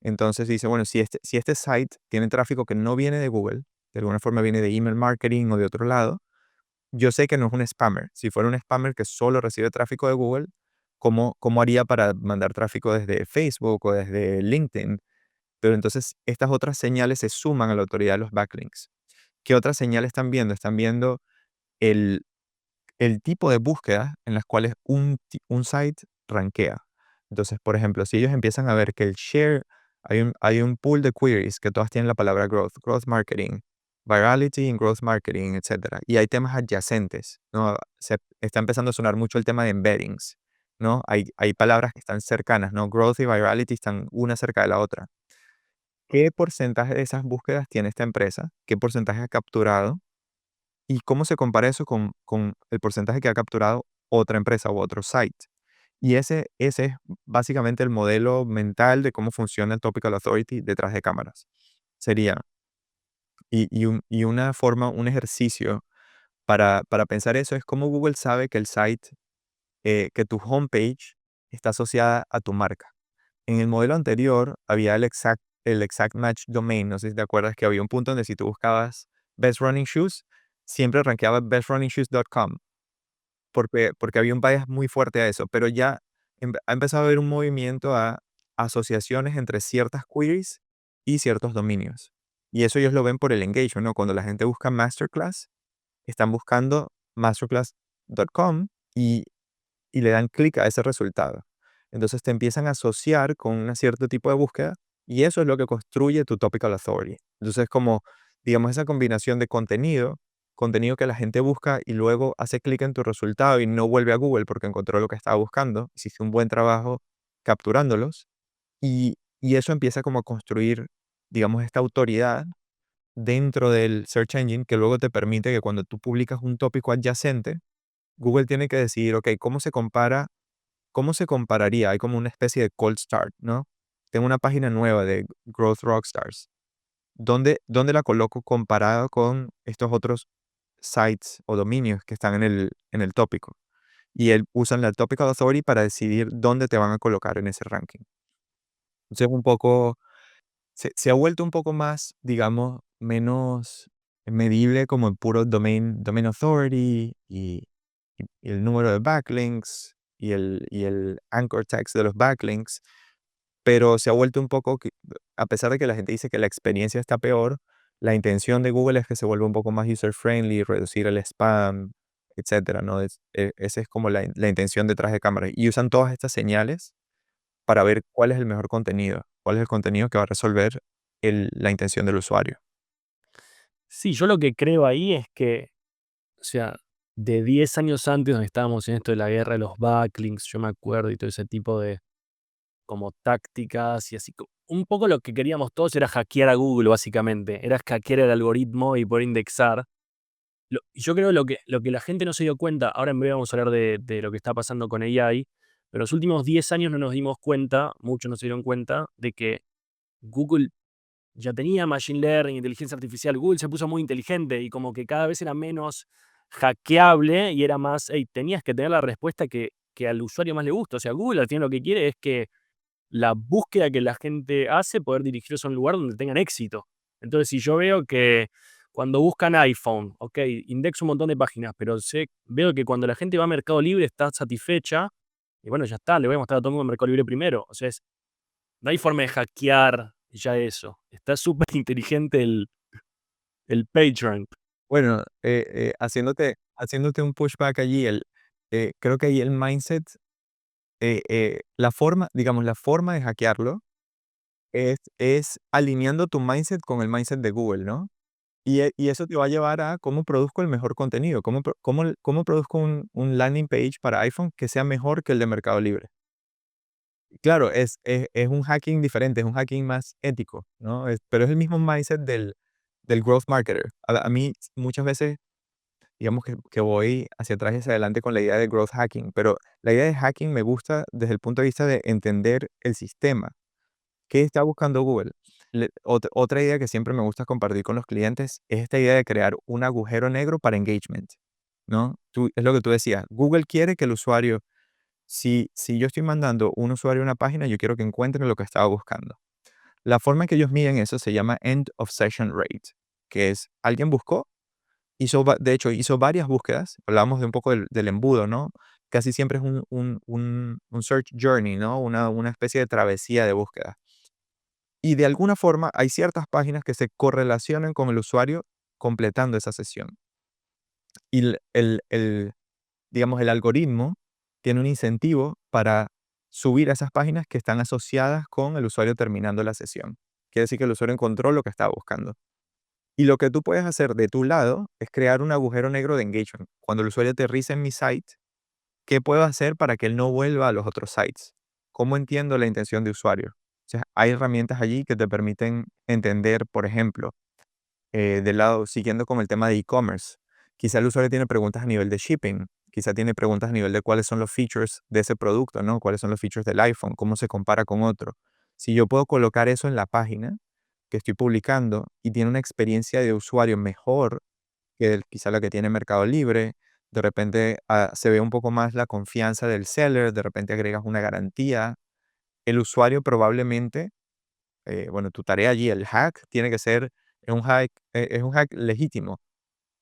Entonces dice, bueno, si este site tiene tráfico que no viene de Google, de alguna forma viene de email marketing o de otro lado, yo sé que no es un spammer. Si fuera un spammer que solo recibe tráfico de Google, ¿cómo haría para mandar tráfico desde Facebook o desde LinkedIn? Pero entonces estas otras señales se suman a la autoridad de los backlinks. ¿Qué otras señales están viendo? Están viendo el el tipo de búsqueda en las cuales un site rankea. Entonces, por ejemplo, si ellos empiezan a ver que el share, hay un pool de queries que todas tienen la palabra growth marketing, virality and growth marketing, etcétera. Y hay temas adyacentes, ¿no? Se está empezando a sonar mucho el tema de embeddings, ¿no? Hay palabras que están cercanas, ¿no? Growth y virality están una cerca de la otra. ¿Qué porcentaje de esas búsquedas tiene esta empresa? ¿Qué porcentaje ha capturado? ¿Y cómo se compara eso con el porcentaje que ha capturado otra empresa u otro site? Y ese es básicamente el modelo mental de cómo funciona el Topical Authority detrás de cámaras. Sería, una forma, un ejercicio para pensar eso es cómo Google sabe que el site, que tu homepage está asociada a tu marca. En el modelo anterior había el exact match domain. No sé si te acuerdas que había un punto donde si tú buscabas best running shoes, siempre rankeaba bestrunningshoes.com, porque había un bias muy fuerte a eso. Pero ya ha empezado a haber un movimiento a asociaciones entre ciertas queries y ciertos dominios. Y eso ellos lo ven por el engagement, ¿no? Cuando la gente busca masterclass, están buscando masterclass.com y le dan clic a ese resultado. Entonces te empiezan a asociar con un cierto tipo de búsqueda y eso es lo que construye tu topical authority. Entonces como, digamos, esa combinación de contenido que la gente busca y luego hace clic en tu resultado y no vuelve a Google porque encontró lo que estaba buscando, hiciste un buen trabajo capturándolos y eso empieza como a construir, digamos, esta autoridad dentro del search engine que luego te permite que cuando tú publicas un tópico adyacente, Google tiene que decidir, ok, ¿cómo se compararía? Hay como una especie de cold start, ¿no? Tengo una página nueva de Growth Rockstars. ¿Dónde la coloco comparado con estos otros sites o dominios que están en el tópico? Y usan la Topical Authority para decidir dónde te van a colocar en ese ranking. Entonces, un poco, se ha vuelto un poco más, digamos, menos medible como el puro domain authority y el número de backlinks y el anchor text de los backlinks, pero se ha vuelto un poco, a pesar de que la gente dice que la experiencia está peor, la intención de Google es que se vuelva un poco más user friendly, reducir el spam, etcétera, ¿no? Esa es como la intención detrás de cámara. Y usan todas estas señales para ver cuál es el mejor contenido, cuál es el contenido que va a resolver la intención del usuario. Sí, yo lo que creo ahí es que, o sea, de 10 años antes, donde estábamos en esto de la guerra de los backlinks, yo me acuerdo, y todo ese tipo de como tácticas y así. Un poco lo que queríamos todos era hackear a Google, básicamente. Era hackear el algoritmo y poder indexar. Y yo creo lo que la gente no se dio cuenta, ahora en breve vamos a hablar de lo que está pasando con AI, pero los últimos 10 años no nos dimos cuenta, muchos no se dieron cuenta, de que Google ya tenía Machine Learning, inteligencia artificial. Google se puso muy inteligente y como que cada vez era menos hackeable y era más, hey, tenías que tener la respuesta que al usuario más le gusta. O sea, Google al final lo que quiere es que la búsqueda que la gente hace, poder dirigirse a un lugar donde tengan éxito. Entonces, si yo veo que cuando buscan iPhone, ok, indexo un montón de páginas, pero veo que cuando la gente va a Mercado Libre está satisfecha, y bueno, ya está, le voy a mostrar a todo el mundo Mercado Libre primero. O sea, no hay forma de hackear ya eso. Está súper inteligente el PageRank. Bueno, haciéndote un pushback allí, creo que ahí el mindset, la forma de hackearlo es alineando tu mindset con el mindset de Google, ¿no? Y eso te va a llevar a cómo produzco el mejor contenido, cómo produzco un landing page para iPhone que sea mejor que el de Mercado Libre. Claro, es un hacking diferente, es un hacking más ético, ¿no? Pero es el mismo mindset del growth marketer. A mí muchas veces, digamos que voy hacia atrás y hacia adelante con la idea de growth hacking, pero la idea de hacking me gusta desde el punto de vista de entender el sistema. ¿Qué está buscando Google? Otra idea que siempre me gusta compartir con los clientes es esta idea de crear un agujero negro para engagement, ¿no? Es lo que tú decías. Google quiere que el usuario, si yo estoy mandando un usuario a una página, yo quiero que encuentre lo que estaba buscando. La forma en que ellos miden eso se llama End of Session Rate, que es alguien buscó, de hecho, hizo varias búsquedas. Hablamos de un poco del embudo, ¿no? Casi siempre es un search journey, ¿no? Una especie de travesía de búsqueda. Y de alguna forma hay ciertas páginas que se correlacionan con el usuario completando esa sesión. Y digamos, el algoritmo tiene un incentivo para subir a esas páginas que están asociadas con el usuario terminando la sesión. Quiere decir que el usuario encontró lo que estaba buscando. Y lo que tú puedes hacer de tu lado es crear un agujero negro de engagement. Cuando el usuario aterriza en mi site, ¿qué puedo hacer para que él no vuelva a los otros sites? ¿Cómo entiendo la intención de usuario? O sea, hay herramientas allí que te permiten entender, por ejemplo, del lado, siguiendo con el tema de e-commerce, quizá el usuario tiene preguntas a nivel de shipping, quizá tiene preguntas a nivel de cuáles son los features de ese producto, ¿no? Cuáles son los features del iPhone, cómo se compara con otro. Si yo puedo colocar eso en la página que estoy publicando y tiene una experiencia de usuario mejor que quizá la que tiene Mercado Libre, de repente se ve un poco más la confianza del seller, de repente agregas una garantía, el usuario probablemente, bueno, tu tarea allí, el hack, tiene que ser es un hack legítimo,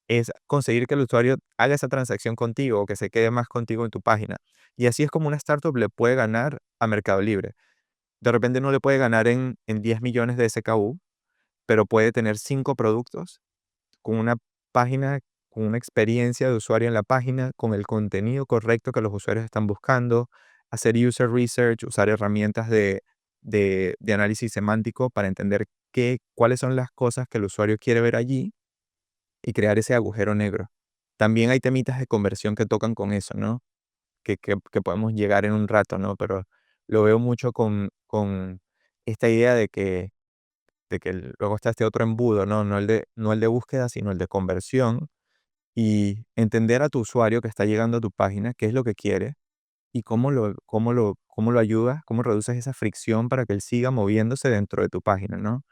es conseguir que el usuario haga esa transacción contigo o que se quede más contigo en tu página. Y así es como una startup le puede ganar a Mercado Libre. De repente no le puede ganar en 10 millones de SKU, pero puede tener 5 productos con una página, con una experiencia de usuario en la página, con el contenido correcto que los usuarios están buscando, hacer user research, usar herramientas de análisis semántico para entender cuáles son las cosas que el usuario quiere ver allí y crear ese agujero negro. También hay temitas de conversión que tocan con eso, ¿no? Que podemos llegar en un rato, ¿no? Pero lo veo mucho con esta idea de que luego está este otro embudo, ¿no? No el de búsqueda, sino el de conversión, y entender a tu usuario que está llegando a tu página, qué es lo que quiere y cómo lo ayudas, cómo reduces esa fricción para que él siga moviéndose dentro de tu página, ¿no?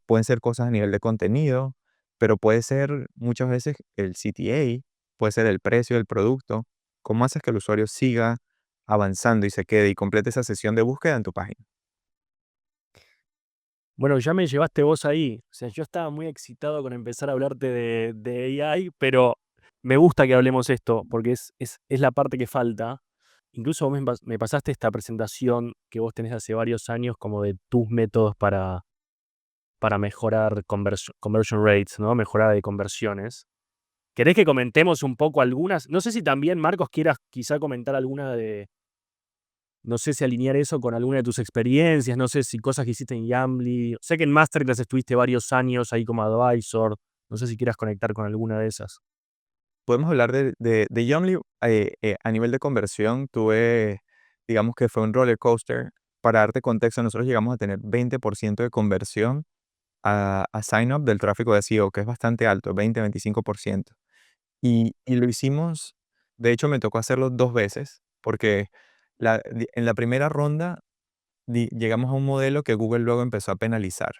Pueden ser cosas a nivel de contenido, pero puede ser muchas veces el CTA, puede ser el precio del producto. ¿Cómo haces que el usuario siga avanzando y se quede y complete esa sesión de búsqueda en tu página? Bueno, ya me llevaste vos ahí. O sea, yo estaba muy excitado con empezar a hablarte de AI, pero me gusta que hablemos esto, porque es la parte que falta. Incluso vos me pasaste esta presentación que vos tenés hace varios años como de tus métodos para mejorar conversion rates, ¿no? Mejorada de conversiones. ¿Querés que comentemos un poco algunas? No sé si también, Marcos, quieras quizá comentar alguna de, no sé si alinear eso con alguna de tus experiencias, no sé si cosas que hiciste en Yambly. Sé que en Masterclass estuviste varios años ahí como advisor. No sé si quieras conectar con alguna de esas. Podemos hablar de Yonly, a nivel de conversión, digamos que fue un roller coaster. Para darte contexto, nosotros llegamos a tener 20% de conversión a sign up del tráfico de SEO, que es bastante alto, 20-25%. Y lo hicimos, de hecho me tocó hacerlo 2 veces, porque en la primera ronda llegamos a un modelo que Google luego empezó a penalizar,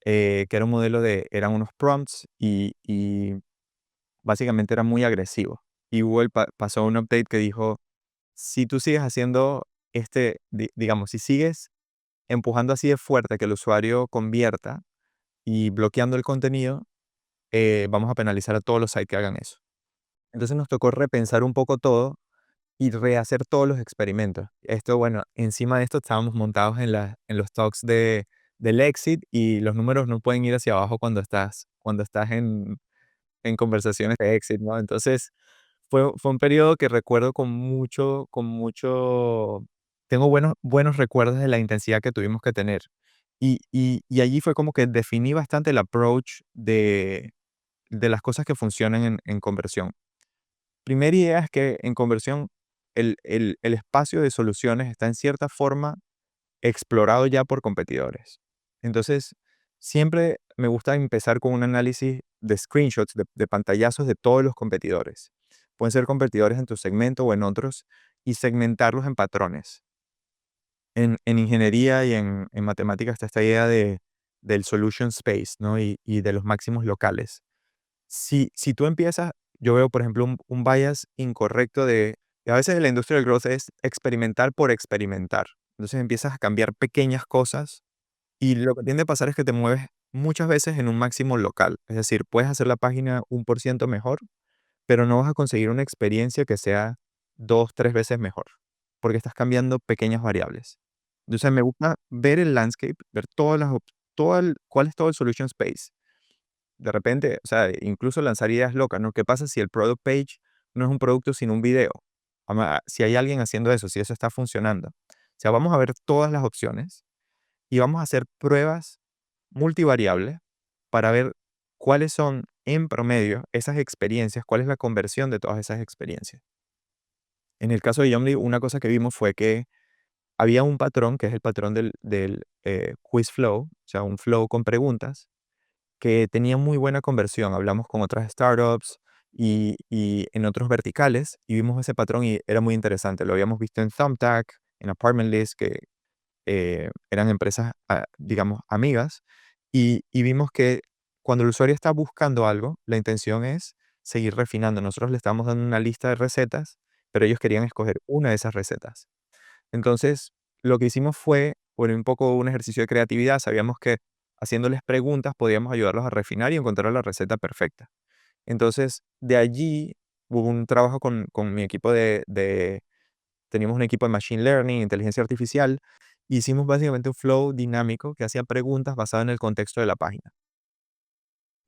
que era un modelo eran unos prompts y básicamente era muy agresivo. Y Google pasó un update que dijo, si tú sigues haciendo digamos, si sigues empujando así de fuerte que el usuario convierta y bloqueando el contenido, vamos a penalizar a todos los sites que hagan eso. Entonces nos tocó repensar un poco todo y rehacer todos los experimentos. Esto, bueno, encima de esto estábamos montados en los talks del exit y los números no pueden ir hacia abajo cuando estás en conversaciones de exit, ¿no? Entonces fue un periodo que recuerdo con mucho, tengo buenos recuerdos de la intensidad que tuvimos que tener. Y allí fue como que definí bastante el approach de las cosas que funcionan en conversión. Primera idea es que en conversión el espacio de soluciones está en cierta forma explorado ya por competidores. Entonces, siempre me gusta empezar con un análisis de screenshots, de pantallazos de todos los competidores. Pueden ser competidores en tu segmento o en otros, y segmentarlos en patrones. En ingeniería y en matemáticas está esta idea del solution space, ¿no? Y de los máximos locales. Si tú empiezas, yo veo, por ejemplo, un bias incorrecto a veces en la industria del growth es experimentar por experimentar. Entonces empiezas a cambiar pequeñas cosas y lo que tiende a pasar es que te mueves muchas veces en un máximo local. Es decir, puedes hacer la página 1% mejor, pero no vas a conseguir una experiencia que sea 2, 3 veces mejor, porque estás cambiando pequeñas variables. Entonces me gusta ver el landscape, ver todas las, cuál es todo el solution space. De repente, o sea, incluso lanzar ideas locas, ¿no? ¿Qué pasa si el product page no es un producto sino un video? Si hay alguien haciendo eso, si eso está funcionando. O sea, vamos a ver todas las opciones y vamos a hacer pruebas multivariables para ver cuáles son en promedio esas experiencias, cuál es la conversión de todas esas experiencias. En el caso de Yomni, una cosa que vimos fue que había un patrón, que es el patrón del quiz flow, o sea, un flow con preguntas, que tenía muy buena conversión. Hablamos con otras startups y en otros verticales y vimos ese patrón y era muy interesante. Lo habíamos visto en Thumbtack, en Apartment List, que eran empresas, digamos, amigas, y vimos que cuando el usuario está buscando algo, la intención es seguir refinando. Nosotros le estamos dando una lista de recetas, pero ellos querían escoger una de esas recetas. Entonces, lo que hicimos fue, bueno, un poco un ejercicio de creatividad. Sabíamos que haciéndoles preguntas podíamos ayudarlos a refinar y encontrar la receta perfecta. Entonces, de allí hubo un trabajo con mi equipo teníamos un equipo de Machine Learning, inteligencia artificial. Hicimos básicamente un flow dinámico que hacía preguntas basadas en el contexto de la página.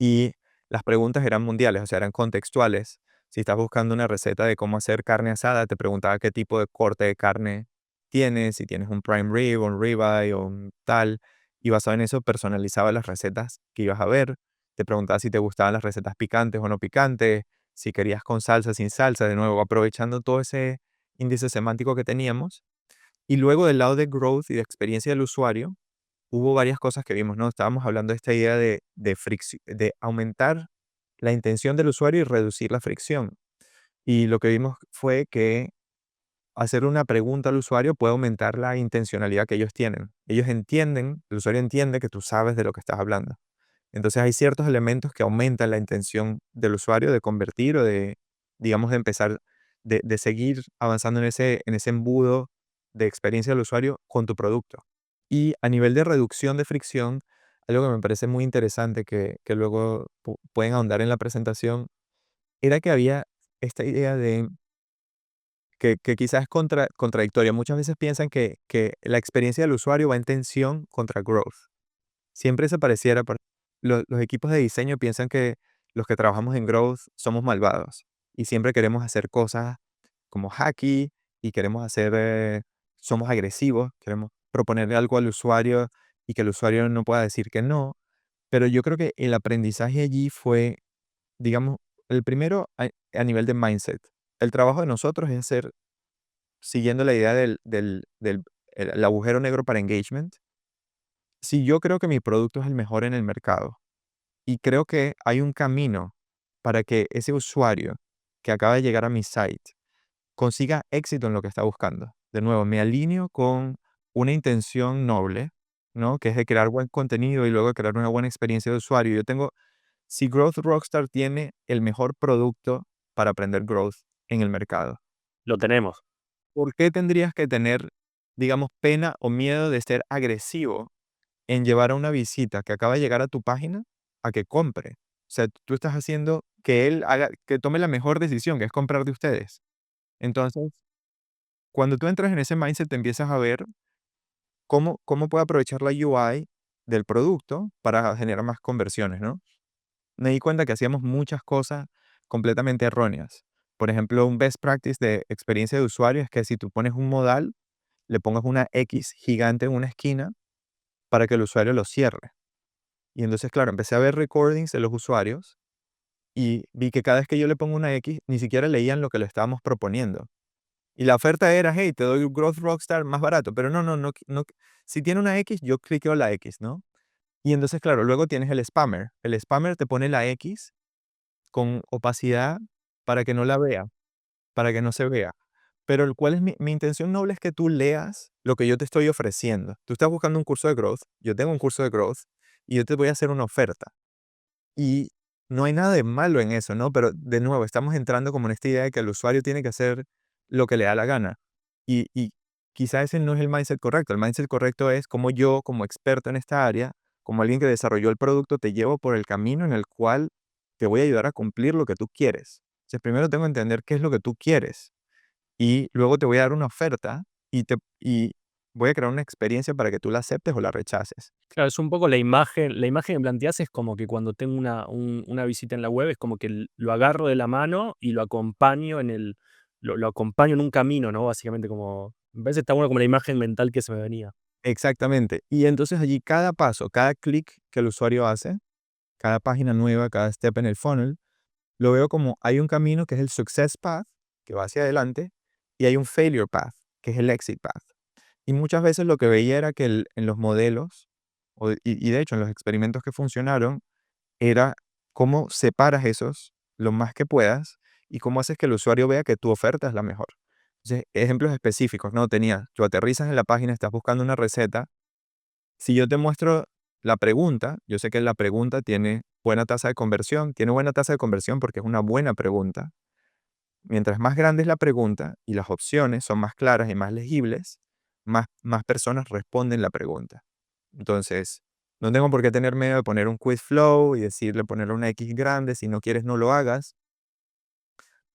Y las preguntas eran mundiales, o sea, eran contextuales. Si estás buscando una receta de cómo hacer carne asada, te preguntaba qué tipo de corte de carne tienes, si tienes un prime rib, un ribeye o un tal. Y basado en eso, personalizaba las recetas que ibas a ver. Te preguntaba si te gustaban las recetas picantes o no picantes, si querías con salsa, sin salsa, de nuevo, aprovechando todo ese índice semántico que teníamos. Y luego del lado de growth y de experiencia del usuario, hubo varias cosas que vimos, ¿no? Estábamos hablando de esta idea de aumentar la intención del usuario y reducir la fricción. Y lo que vimos fue que hacer una pregunta al usuario puede aumentar la intencionalidad que ellos tienen. Ellos entienden, el usuario entiende que tú sabes de lo que estás hablando. Entonces hay ciertos elementos que aumentan la intención del usuario de convertir o digamos, de empezar, de seguir avanzando en ese embudo de experiencia del usuario con tu producto. Y a nivel de reducción de fricción, algo que me parece muy interesante que luego pueden ahondar en la presentación, era que había esta idea de que quizás es contradictoria. Muchas veces piensan que la experiencia del usuario va en tensión contra growth. Siempre se pareciera, los equipos de diseño piensan que los que trabajamos en growth somos malvados y siempre queremos hacer cosas como hacky y somos agresivos, queremos proponerle algo al usuario y que el usuario no pueda decir que no. Pero yo creo que el aprendizaje allí fue, digamos, el primero a nivel de mindset. El trabajo de nosotros es hacer, siguiendo la idea el agujero negro para engagement. Si yo creo que mi producto es el mejor en el mercado y creo que hay un camino para que ese usuario que acaba de llegar a mi site consiga éxito en lo que está buscando. De nuevo, me alineo con una intención noble, ¿no? Que es de crear buen contenido y luego crear una buena experiencia de usuario. Si Growth Rockstar tiene el mejor producto para aprender growth en el mercado, Lo tenemos. ¿por qué tendrías que tener, digamos, pena o miedo de ser agresivo en llevar a una visita que acaba de llegar a tu página a que compre? O sea, tú estás haciendo que él que tome la mejor decisión, que es comprar de ustedes. Entonces, cuando tú entras en ese mindset, te empiezas a ver cómo puede aprovechar la UI del producto para generar más conversiones, ¿no? Me di cuenta que hacíamos muchas cosas completamente erróneas. Por ejemplo, un best practice de experiencia de usuario es que si tú pones un modal, le pongas una X gigante en una esquina para que el usuario lo cierre. Y entonces, claro, empecé a ver recordings de los usuarios y vi que cada vez que yo le pongo una X, ni siquiera leían lo que le estábamos proponiendo. Y la oferta era, hey, te doy un Growth Rockstar más barato, pero no, si tiene una X, yo cliqueo la X, ¿no? Y entonces, claro, luego tienes el spammer. El spammer te pone la X con opacidad para que no la vea, para que no se vea. Pero cuál es mi intención noble es que tú leas lo que yo te estoy ofreciendo. Tú estás buscando un curso de growth, yo tengo un curso de growth y yo te voy a hacer una oferta. Y no hay nada de malo en eso, ¿no? Pero de nuevo, estamos entrando como en esta idea de que el usuario tiene que hacer lo que le da la gana. Y quizá ese no es el mindset correcto. El mindset correcto es como yo, como experto en esta área, como alguien que desarrolló el producto, te llevo por el camino en el cual te voy a ayudar a cumplir lo que tú quieres. Entonces, primero tengo que entender qué es lo que tú quieres y luego te voy a dar una oferta y voy a crear una experiencia para que tú la aceptes o la rechaces. Claro, es un poco la imagen que planteás es como que cuando tengo una visita en la web, es como que lo agarro de la mano y lo acompaño lo acompaño en un camino, ¿no? Básicamente como, me parece está bueno como la imagen mental que se me venía. Exactamente. Y entonces allí cada paso, cada clic que el usuario hace, cada página nueva, cada step en el funnel, lo veo como hay un camino que es el success path, que va hacia adelante, y hay un failure path, que es el exit path. Y muchas veces lo que veía era que en los modelos, y de hecho en los experimentos que funcionaron, era cómo separas esos lo más que puedas y cómo haces que el usuario vea que tu oferta es la mejor. Entonces, ejemplos específicos, ¿no? Tú aterrizas en la página, estás buscando una receta. Si yo te muestro la pregunta, yo sé que la pregunta tiene buena tasa de conversión, tiene buena tasa de conversión porque es una buena pregunta. Mientras más grande es la pregunta y las opciones son más claras y más legibles, más personas responden la pregunta. Entonces, no tengo por qué tener miedo de poner un quiz flow y decirle ponerle una X grande, si no quieres no lo hagas.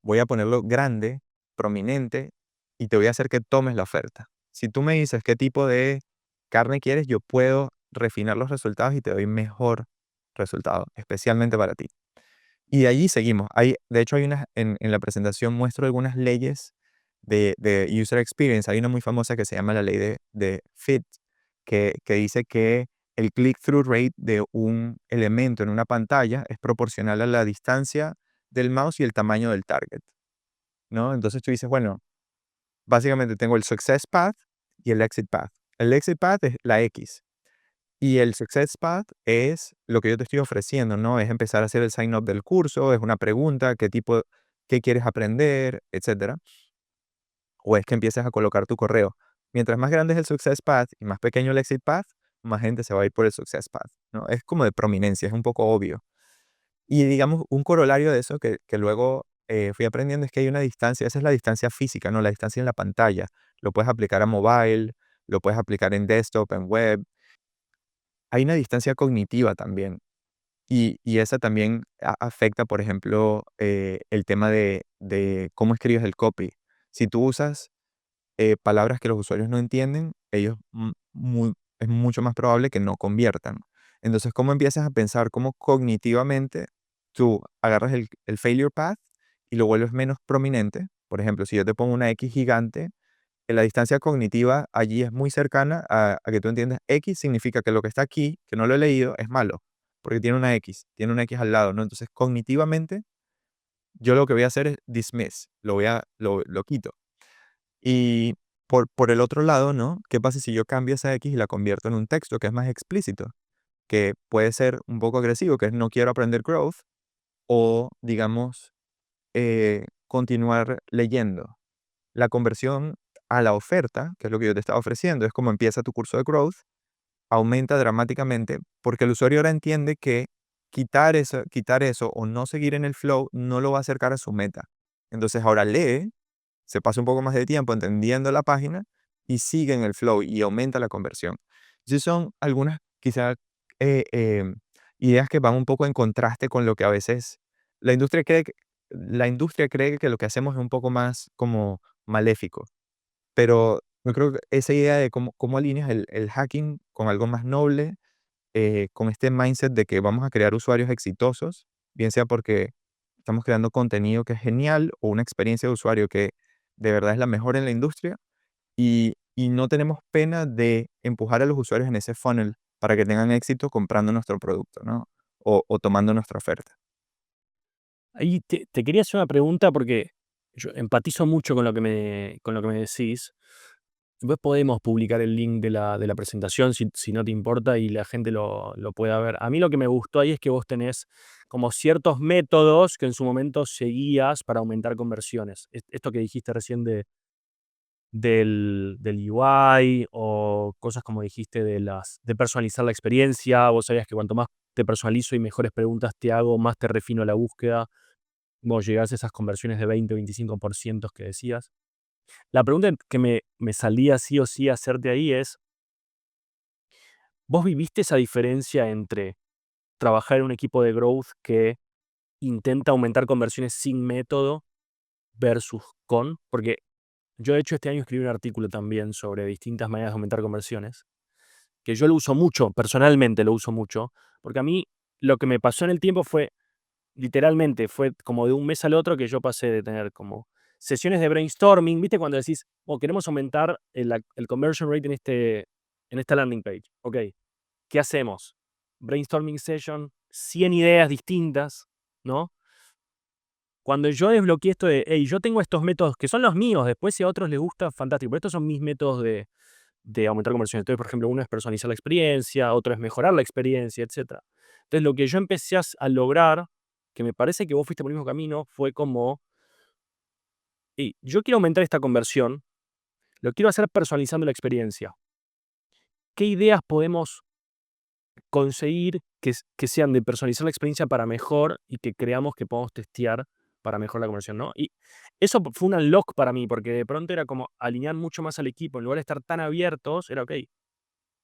Voy a ponerlo grande, prominente, y te voy a hacer que tomes la oferta. Si tú me dices qué tipo de carne quieres, yo puedo refinar los resultados y te doy mejor resultado, especialmente para ti. Y de allí seguimos. De hecho, en la presentación muestro algunas leyes de user experience. Hay una muy famosa que se llama la ley de Fit, que dice que el click-through rate de un elemento en una pantalla es proporcional a la distancia del mouse y el tamaño del target, ¿no? Entonces tú dices, bueno, básicamente tengo el success path y el exit path. El exit path es la X. Y el Success Path es lo que yo te estoy ofreciendo, ¿no? Es empezar a hacer el sign up del curso, es una pregunta, qué quieres aprender, etcétera. O es que empieces a colocar tu correo. Mientras más grande es el Success Path y más pequeño el Exit Path, más gente se va a ir por el Success Path, ¿no? Es como de prominencia, es un poco obvio. Y digamos, un corolario de eso que luego fui aprendiendo es que hay una distancia, esa es la distancia física, ¿no? La distancia en la pantalla. Lo puedes aplicar a mobile, lo puedes aplicar en desktop, en web. Hay una distancia cognitiva también. Y esa también afecta, por ejemplo, el tema de cómo escribes el copy. Si tú usas palabras que los usuarios no entienden, es mucho más probable que no conviertan. Entonces, ¿cómo empiezas a pensar cómo cognitivamente tú agarras el failure path y lo vuelves menos prominente? Por ejemplo, si yo te pongo una X gigante, la distancia cognitiva allí es muy cercana a que tú entiendas X significa que lo que está aquí, que no lo he leído, es malo, porque tiene una X al lado, ¿no? Entonces, cognitivamente, yo lo que voy a hacer es dismiss, lo quito. Y por el otro lado, ¿no? ¿Qué pasa si yo cambio esa X y la convierto en un texto que es más explícito? Que puede ser un poco agresivo, que es no quiero aprender growth, o digamos, continuar leyendo. La conversión a la oferta, que es lo que yo te estaba ofreciendo, es como empieza tu curso de growth, aumenta dramáticamente porque el usuario ahora entiende que quitar eso o no seguir en el flow no lo va a acercar a su meta. Entonces ahora lee, se pasa un poco más de tiempo entendiendo la página y sigue en el flow y aumenta la conversión. Entonces son algunas quizá eh, eh, ideas que van un poco en contraste con lo que a veces la industria cree que, la industria cree que lo que hacemos es un poco más como maléfico. Pero yo creo que esa idea de cómo alineas el hacking con algo más noble, con este mindset de que vamos a crear usuarios exitosos, bien sea porque estamos creando contenido que es genial o una experiencia de usuario que de verdad es la mejor en la industria y no tenemos pena de empujar a los usuarios en ese funnel para que tengan éxito comprando nuestro producto, ¿no? O tomando nuestra oferta. Ahí te quería hacer una pregunta porque yo empatizo mucho con lo que me decís. Después podemos publicar el link de la presentación si no te importa y la gente lo pueda ver. A mí lo que me gustó ahí es que vos tenés como ciertos métodos que en su momento seguías para aumentar conversiones. Esto que dijiste recién del UI o cosas como dijiste de personalizar la experiencia. Vos sabías que cuanto más te personalizo y mejores preguntas te hago, más te refino la búsqueda. Vos llegás a esas conversiones de 20 o 25% que decías. La pregunta que me salía sí o sí hacerte ahí es, ¿vos viviste esa diferencia entre trabajar en un equipo de growth que intenta aumentar conversiones sin método versus con? Porque yo de hecho este año escribí un artículo también sobre distintas maneras de aumentar conversiones, que yo lo uso mucho, personalmente lo uso mucho, porque a mí lo que me pasó en el tiempo fue, literalmente, fue como de un mes al otro que yo pasé de tener como sesiones de brainstorming, ¿viste? Cuando decís, oh, queremos aumentar el conversion rate en esta landing page. Ok, ¿qué hacemos? Brainstorming session, 100 ideas distintas, ¿no? Cuando yo desbloqueé esto de, hey, yo tengo estos métodos que son los míos, después si a otros les gusta, fantástico, pero estos son mis métodos de aumentar conversiones. Entonces, por ejemplo, uno es personalizar la experiencia, otro es mejorar la experiencia, etcétera. Entonces, lo que yo empecé a lograr, que me parece que vos fuiste por el mismo camino, fue como, hey, yo quiero aumentar esta conversión, lo quiero hacer personalizando la experiencia. ¿Qué ideas podemos conseguir que sean de personalizar la experiencia para mejor y que creamos que podamos testear para mejorar la conversión, ¿no? Y eso fue un unlock para mí, porque de pronto era como alinear mucho más al equipo, en lugar de estar tan abiertos, era, ok,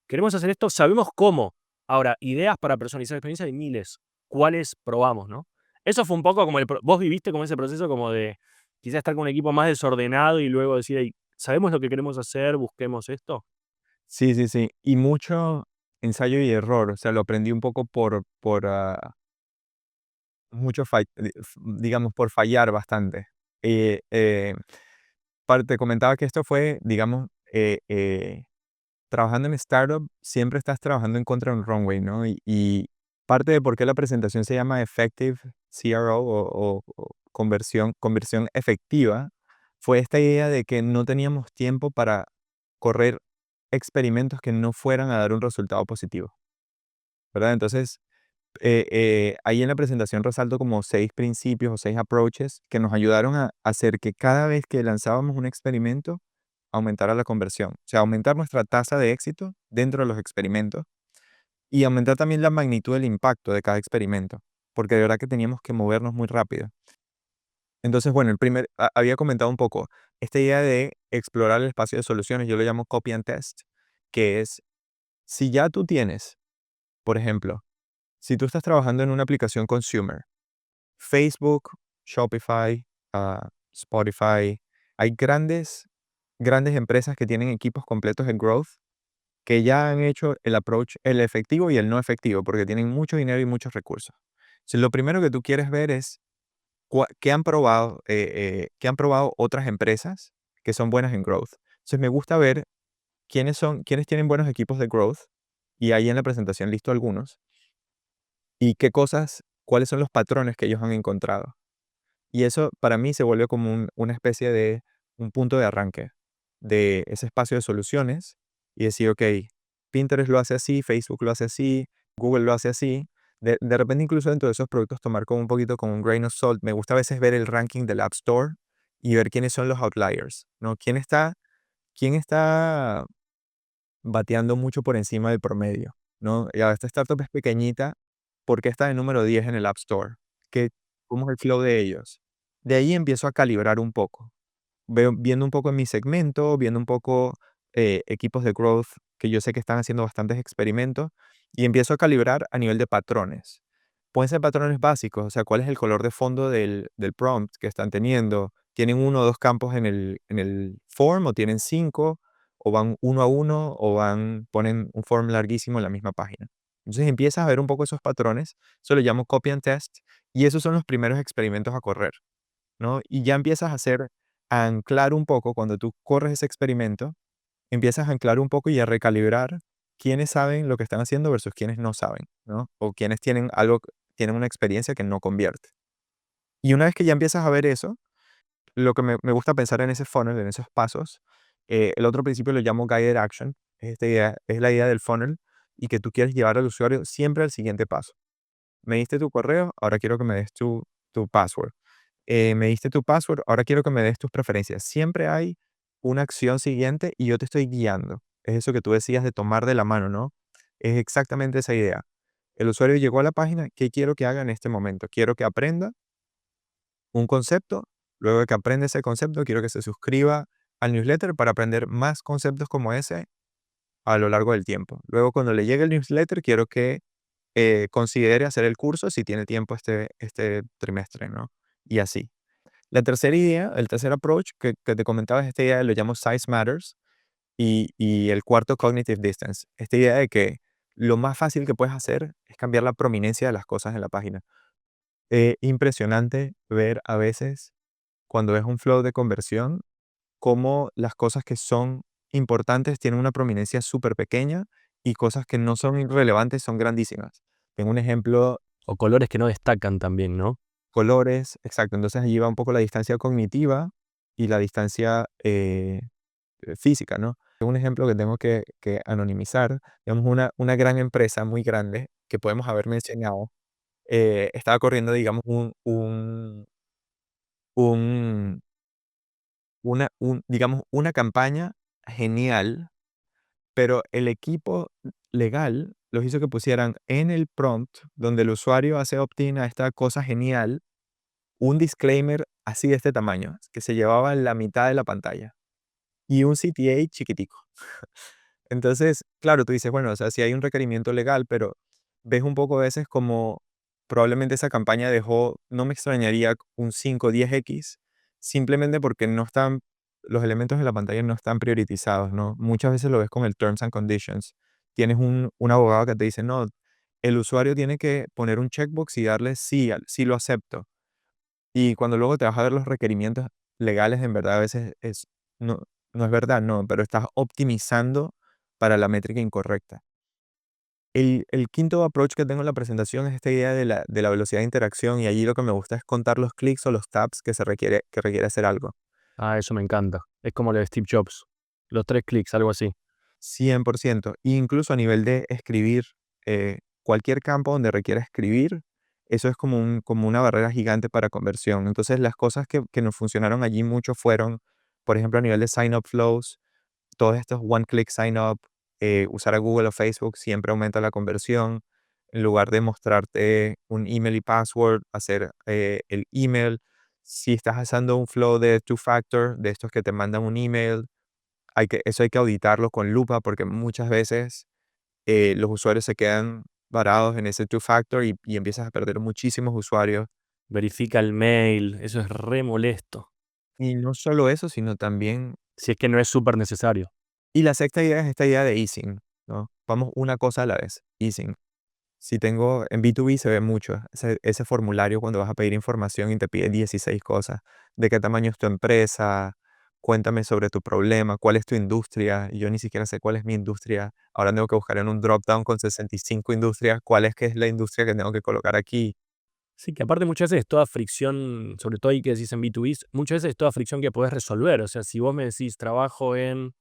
queremos hacer esto, sabemos cómo. Ahora, ideas para personalizar la experiencia hay miles. ¿Cuáles probamos, no? Eso fue un poco como vos viviste como ese proceso como de quizás estar con un equipo más desordenado y luego decir, hey, ¿sabemos lo que queremos hacer? Busquemos esto. Sí, sí, sí. Y mucho ensayo y error, o sea, lo aprendí un poco mucho digamos, por fallar bastante. Eh, eh, te comentaba que esto fue, digamos, trabajando en startup, siempre estás trabajando en contra de un runway, ¿no? Y parte de por qué la presentación se llama Effective CRO o conversión efectiva, fue esta idea de que no teníamos tiempo para correr experimentos que no fueran a dar un resultado positivo, ¿verdad? Entonces, ahí en la presentación resalto como 6 principios o 6 approaches que nos ayudaron a hacer que cada vez que lanzábamos un experimento, aumentara la conversión. O sea, aumentar nuestra tasa de éxito dentro de los experimentos y aumentar también la magnitud del impacto de cada experimento, porque de verdad que teníamos que movernos muy rápido. Entonces, bueno, había comentado un poco esta idea de explorar el espacio de soluciones, yo lo llamo copy and test, que es, si ya tú tienes, por ejemplo, si tú estás trabajando en una aplicación consumer, Facebook, Shopify, Spotify, hay grandes empresas que tienen equipos completos en growth que ya han hecho el approach, el efectivo y el no efectivo, porque tienen mucho dinero y muchos recursos. Entonces, lo primero que tú quieres ver es qué han probado otras empresas que son buenas en growth. Entonces, me gusta ver quiénes tienen buenos equipos de growth, y ahí en la presentación listo algunos, y cuáles son los patrones que ellos han encontrado. Y eso para mí se vuelve como una especie de un punto de arranque de ese espacio de soluciones y decir, ok, Pinterest lo hace así, Facebook lo hace así, Google lo hace así. De repente incluso dentro de esos productos tomar como un poquito con un grain of salt. Me gusta a veces ver el ranking del App Store y ver quiénes son los outliers, ¿no? ¿Quién está bateando mucho por encima del promedio, ¿no? Ya, esta startup es pequeñita, ¿por qué está de número 10 en el App Store? ¿Qué, ¿Cómo es el flow de ellos? De ahí empiezo a calibrar un poco, viendo un poco en mi segmento, viendo un poco equipos de growth que yo sé que están haciendo bastantes experimentos, y empiezo a calibrar a nivel de patrones. Pueden ser patrones básicos, o sea, cuál es el color de fondo del prompt que están teniendo. ¿Tienen uno o dos campos en el form o tienen cinco? ¿O van uno a uno o ponen un form larguísimo en la misma página? Entonces empiezas a ver un poco esos patrones, eso lo llamo copy and test, y esos son los primeros experimentos a correr, ¿no? Y ya empiezas a anclar un poco, cuando tú corres ese experimento, empiezas a anclar un poco y a recalibrar quiénes saben lo que están haciendo versus quiénes no saben, ¿no? O quienes tienen algo, tienen una experiencia que no convierte. Y una vez que ya empiezas a ver eso, lo que me gusta pensar en ese funnel, en esos pasos, el otro principio lo llamo guided action, es esta idea, es la idea del funnel y que tú quieres llevar al usuario siempre al siguiente paso. Me diste tu correo, ahora quiero que me des tu password. Me diste tu password, ahora quiero que me des tus preferencias. Siempre hay una acción siguiente y yo te estoy guiando. Es eso que tú decías de tomar de la mano, ¿no? Es exactamente esa idea. El usuario llegó a la página, ¿qué quiero que haga en este momento? Quiero que aprenda un concepto, luego de que aprenda ese concepto, quiero que se suscriba al newsletter para aprender más conceptos como ese a lo largo del tiempo. Luego, cuando le llegue el newsletter, quiero que considere hacer el curso si tiene tiempo este trimestre, ¿no? Y así. La tercera idea, el tercer approach que te comentaba es esta idea, lo llamo Size Matters, y el cuarto, Cognitive Distance. Esta idea de que lo más fácil que puedes hacer es cambiar la prominencia de las cosas en la página. Impresionante ver a veces, cuando ves un flow de conversión, cómo las cosas que son importantes tienen una prominencia súper pequeña y cosas que no son irrelevantes son grandísimas. Tengo un ejemplo. O colores que no destacan también, ¿no? Colores, exacto. Entonces allí va un poco la distancia cognitiva y la distancia física, ¿no? Un ejemplo que tengo que anonimizar, digamos, una gran empresa muy grande que podemos haber mencionado, estaba corriendo, digamos, un, digamos, una campaña genial, pero el equipo legal los hizo que pusieran en el prompt donde el usuario hace opt-in a esta cosa genial, un disclaimer así de este tamaño, que se llevaba la mitad de la pantalla y un CTA chiquitico. Entonces, claro, tú dices, bueno, o sea, si hay un requerimiento legal, pero ves un poco a veces como probablemente esa campaña dejó, no me extrañaría un 5 o 10x, simplemente porque no están, los elementos de la pantalla no están priorizados, ¿no? Muchas veces lo ves con el Terms and Conditions. Tienes un abogado que te dice, no, el usuario tiene que poner un checkbox y darle sí, sí lo acepto. Y cuando luego te vas a ver los requerimientos legales, en verdad a veces no, no es verdad, no, pero estás optimizando para la métrica incorrecta. El quinto approach que tengo en la presentación es esta idea de la velocidad de interacción y allí lo que me gusta es contar los clics o los taps que requiere hacer algo. Ah, eso me encanta. Es como lo de Steve Jobs. Los 3 clics, algo así. 100%. Incluso a nivel de escribir, cualquier campo donde requiera escribir, eso es como una barrera gigante para conversión. Entonces, las cosas que nos funcionaron allí mucho fueron, por ejemplo, a nivel de sign-up flows, todos estos one-click sign-up, usar a Google o Facebook siempre aumenta la conversión. En lugar de mostrarte un email y password, hacer el email. Si estás haciendo un flow de two-factor, de estos que te mandan un email, eso hay que auditarlo con lupa porque muchas veces los usuarios se quedan varados en ese two-factor y empiezas a perder muchísimos usuarios. Verifica el mail, eso es re molesto. Y no solo eso, sino también. Si es que no es súper necesario. Y la sexta idea es esta idea de easing, ¿no? Vamos una cosa a la vez, easing. Si tengo, en B2B se ve mucho ese formulario cuando vas a pedir información y te pide 16 cosas. ¿De qué tamaño es tu empresa? Cuéntame sobre tu problema. ¿Cuál es tu industria? Y yo ni siquiera sé cuál es mi industria. Ahora tengo que buscar en un drop-down con 65 industrias cuál es que es la industria que tengo que colocar aquí. Sí, que aparte muchas veces es toda fricción, sobre todo ahí que decís en B2B, muchas veces es toda fricción que podés resolver. O sea, si vos me decís trabajo en,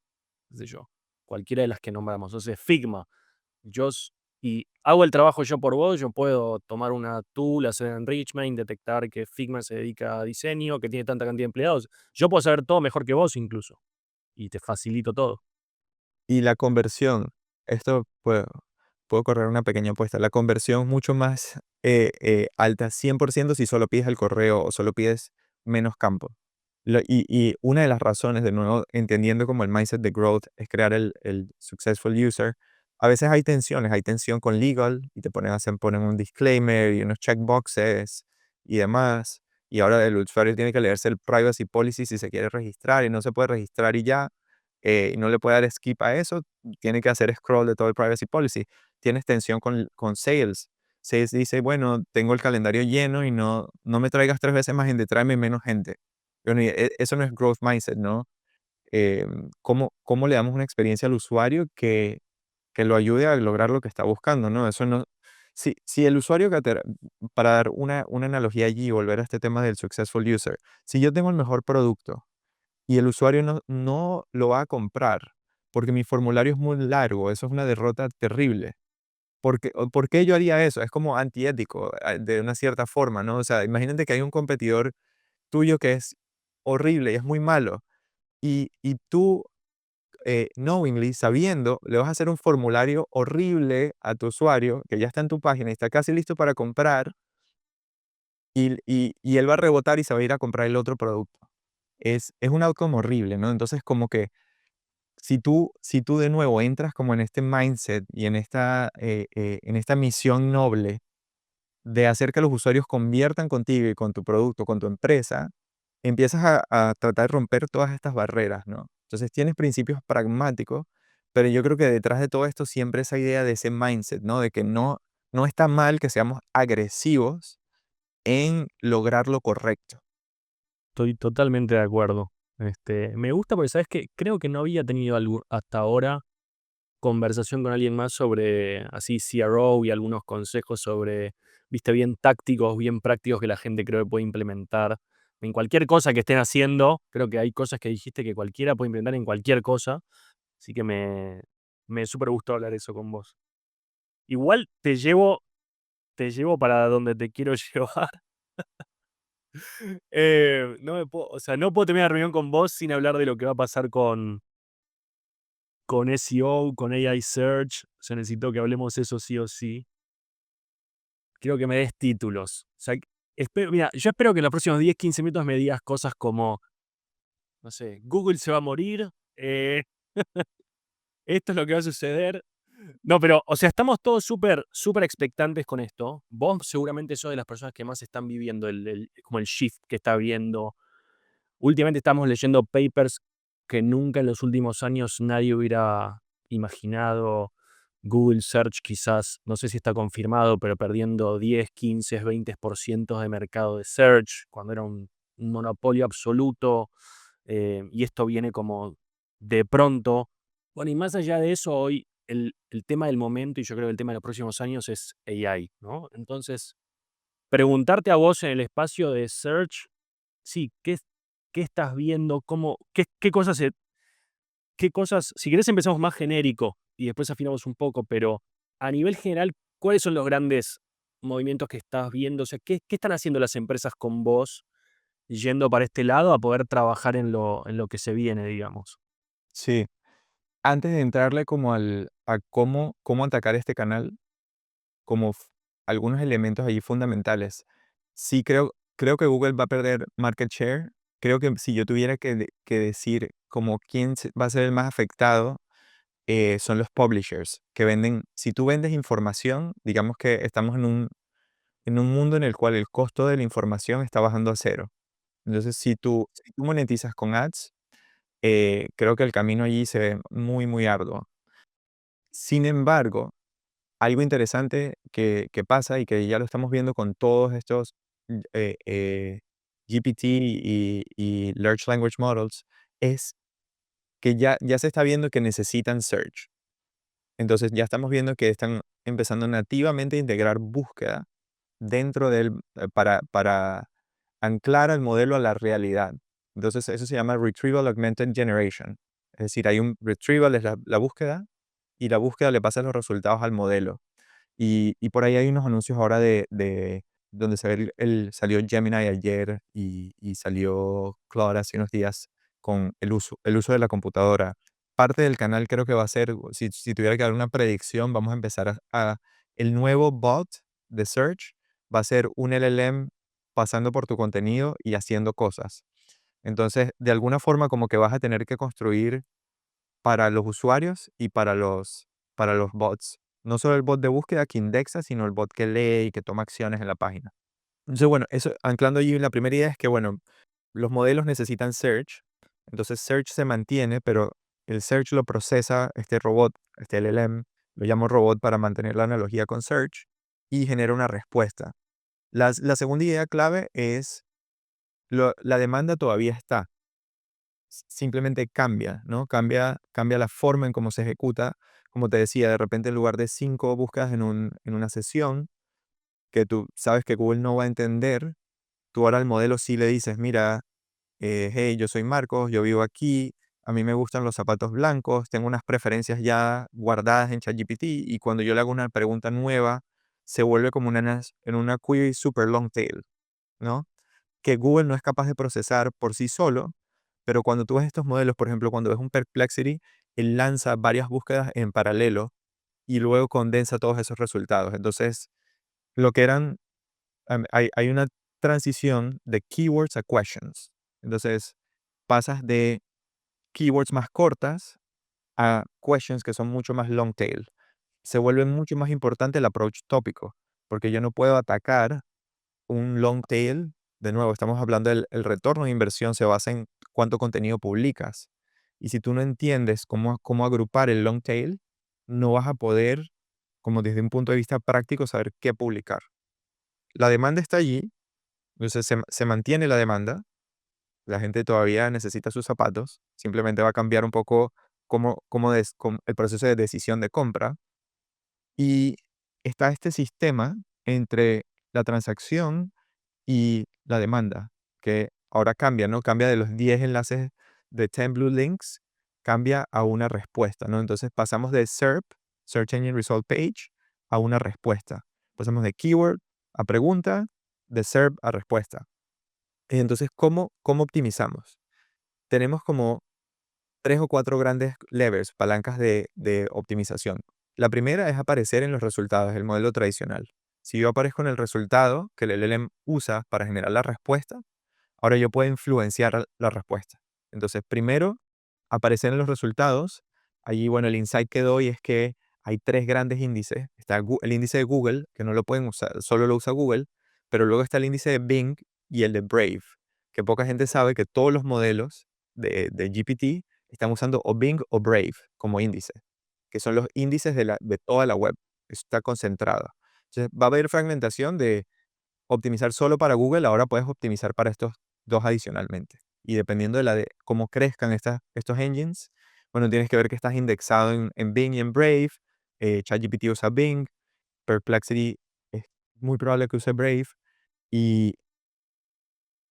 qué sé yo, cualquiera de las que nombramos, o sea, Figma, yo y hago el trabajo yo por vos, yo puedo tomar una tool, hacer enrichment, detectar que Figma se dedica a diseño, que tiene tanta cantidad de empleados. Yo puedo saber todo mejor que vos incluso, y te facilito todo. Y la conversión, esto puedo correr una pequeña apuesta. La conversión es mucho más alta, 100% si solo pides el correo o solo pides menos campo. Y una de las razones, de nuevo, entendiendo como el mindset de growth, es crear el successful user. A veces hay tensiones, hay tensión con legal y te ponen un disclaimer y unos checkboxes y demás. Y ahora el usuario tiene que leerse el privacy policy si se quiere registrar y no se puede registrar y ya. Y no le puede dar skip a eso, tiene que hacer scroll de todo el privacy policy. Tienes tensión con sales. Sales dice, bueno, tengo el calendario lleno y no me traigas 3 veces más gente, tráeme menos gente. Bueno, y eso no es growth mindset, ¿no? ¿Cómo le damos una experiencia al usuario que que lo ayude a lograr lo que está buscando, ¿no? Eso no, si el usuario para dar una analogía allí y volver a este tema del successful user, si yo tengo el mejor producto y el usuario no lo va a comprar porque mi formulario es muy largo, eso es una derrota terrible. ¿Por qué yo haría eso? Es como antiético, de una cierta forma, ¿no? O sea, imagínate que hay un competidor tuyo que es horrible y es muy malo, y tú, knowingly, sabiendo, le vas a hacer un formulario horrible a tu usuario, que ya está en tu página y está casi listo para comprar, y él va a rebotar y se va a ir a comprar el otro producto. Es un outcome horrible, ¿no? Entonces, como que si tú de nuevo entras como en este mindset y en esta misión noble de hacer que los usuarios conviertan contigo y con tu producto, con tu empresa, empiezas a tratar de romper todas estas barreras, ¿no? Entonces tienes principios pragmáticos, pero yo creo que detrás de todo esto siempre esa idea de ese mindset, ¿no? De que no está mal que seamos agresivos en lograr lo correcto. Estoy totalmente de acuerdo. Me gusta porque, ¿sabes qué? Creo que no había tenido hasta ahora conversación con alguien más sobre así CRO y algunos consejos sobre, viste, bien tácticos, bien prácticos que la gente creo que puede implementar en cualquier cosa que estén haciendo. Creo que hay cosas que dijiste que cualquiera puede implementar en cualquier cosa. Así que me súper gustó hablar eso con vos. Igual te llevo para donde te quiero llevar. No me puedo, o sea, no puedo terminar la reunión con vos sin hablar de lo que va a pasar con SEO, con AI Search. O sea, necesito que hablemos eso sí o sí. Quiero que me des títulos. O sea, mira, yo espero que en los próximos 10, 15 minutos me digas cosas como, no sé, Google se va a morir, esto es lo que va a suceder. No, pero, o sea, estamos todos súper, súper expectantes con esto. Vos seguramente sos de las personas que más están viviendo como el shift que está viendo. Últimamente estamos leyendo papers que nunca en los últimos años nadie hubiera imaginado. Google Search quizás, no sé si está confirmado, pero perdiendo 10, 15, 20% de mercado de search, cuando era un monopolio absoluto, y esto viene como de pronto. Bueno, y más allá de eso, hoy el tema del momento, y yo creo que el tema de los próximos años es AI, ¿no? Entonces, preguntarte a vos en el espacio de search, sí, ¿qué estás viendo? ¿Qué cosas? Si querés empezamos más genérico y después afinamos un poco, pero a nivel general, ¿cuáles son los grandes movimientos que estás viendo? O sea, ¿qué están haciendo las empresas con vos yendo para este lado a poder trabajar en lo que se viene, digamos? Sí, antes de entrarle como a cómo atacar este canal, como algunos elementos allí fundamentales. Sí, creo que Google va a perder market share. Creo que si yo tuviera que decir como quién va a ser el más afectado, son los publishers que venden. Si tú vendes información, digamos que estamos en un mundo en el cual el costo de la información está bajando a cero. Entonces, si tú monetizas con ads, creo que el camino allí se ve muy, muy arduo. Sin embargo, algo interesante que pasa y que ya lo estamos viendo con todos estos GPT y Large Language Models es que ya se está viendo que necesitan search. Entonces ya estamos viendo que están empezando nativamente a integrar búsqueda dentro para anclar al modelo a la realidad. Entonces eso se llama Retrieval Augmented Generation. Es decir, hay un retrieval, es la búsqueda, y la búsqueda le pasa los resultados al modelo. Y por ahí hay unos anuncios ahora de donde se ve salió Gemini ayer y salió Claude hace unos días con el uso de la computadora. Parte del canal creo que va a ser, si tuviera que dar una predicción, vamos a empezar el nuevo bot de search va a ser un LLM pasando por tu contenido y haciendo cosas. Entonces, de alguna forma como que vas a tener que construir para los usuarios y para los bots. No solo el bot de búsqueda que indexa, sino el bot que lee y que toma acciones en la página. Entonces, bueno, eso, anclando allí, la primera idea es que, bueno, los modelos necesitan search. Entonces, search se mantiene, pero el search lo procesa este robot, este LLM, lo llamo robot para mantener la analogía con search, y genera una respuesta. La segunda idea clave es la demanda todavía está. Simplemente cambia, ¿no? Cambia la forma en cómo se ejecuta. como te decía, de repente en lugar de 5 búsquedas en una sesión, que tú sabes que Google no va a entender, tú ahora al modelo sí le dices, mira, hey, yo soy Marcos, yo vivo aquí, a mí me gustan los zapatos blancos, tengo unas preferencias ya guardadas en ChatGPT y cuando yo le hago una pregunta nueva, se vuelve como en una query super long tail, ¿no? Que Google no es capaz de procesar por sí solo, pero cuando tú ves estos modelos, por ejemplo, cuando ves un Perplexity, él lanza varias búsquedas en paralelo y luego condensa todos esos resultados. Entonces, lo que eran, hay una transición de keywords a questions. Entonces, pasas de keywords más cortas a questions que son mucho más long tail. Se vuelve mucho más importante el approach tópico, porque yo no puedo atacar un long tail. De nuevo, estamos hablando del el retorno de inversión se basa en cuánto contenido publicas. Y si tú no entiendes cómo agrupar el long tail, no vas a poder, como desde un punto de vista práctico, saber qué publicar. La demanda está allí, entonces se mantiene la demanda, la gente todavía necesita sus zapatos, simplemente va a cambiar un poco el proceso de decisión de compra. Y está este sistema entre la transacción y la demanda, que ahora cambia, ¿no? Cambia de los 10 enlaces de 10 blue links, cambia a una respuesta, ¿no? Entonces pasamos de SERP, Search Engine Result Page, a una respuesta. Pasamos de keyword a pregunta, de SERP a respuesta. Y entonces, ¿cómo optimizamos? Tenemos como 3 o 4 grandes levers, palancas de optimización. La primera es aparecer en los resultados, el modelo tradicional. Si yo aparezco en el resultado que el LLM usa para generar la respuesta, ahora yo puedo influenciar la respuesta. Entonces, primero, aparecer en los resultados. Allí, bueno, el insight que doy es que hay 3 grandes índices. Está el índice de Google, que no lo pueden usar, solo lo usa Google, pero luego está el índice de Bing y el de Brave, que poca gente sabe que todos los modelos de GPT están usando o Bing o Brave como índice, que son los índices de toda la web. Está concentrado. Entonces, va a haber fragmentación de optimizar solo para Google, ahora puedes optimizar para estos dos adicionalmente. Y dependiendo de cómo crezcan estos engines, bueno, tienes que ver que estás indexado en Bing y en Brave. ChatGPT usa Bing, Perplexity es muy probable que use Brave. Y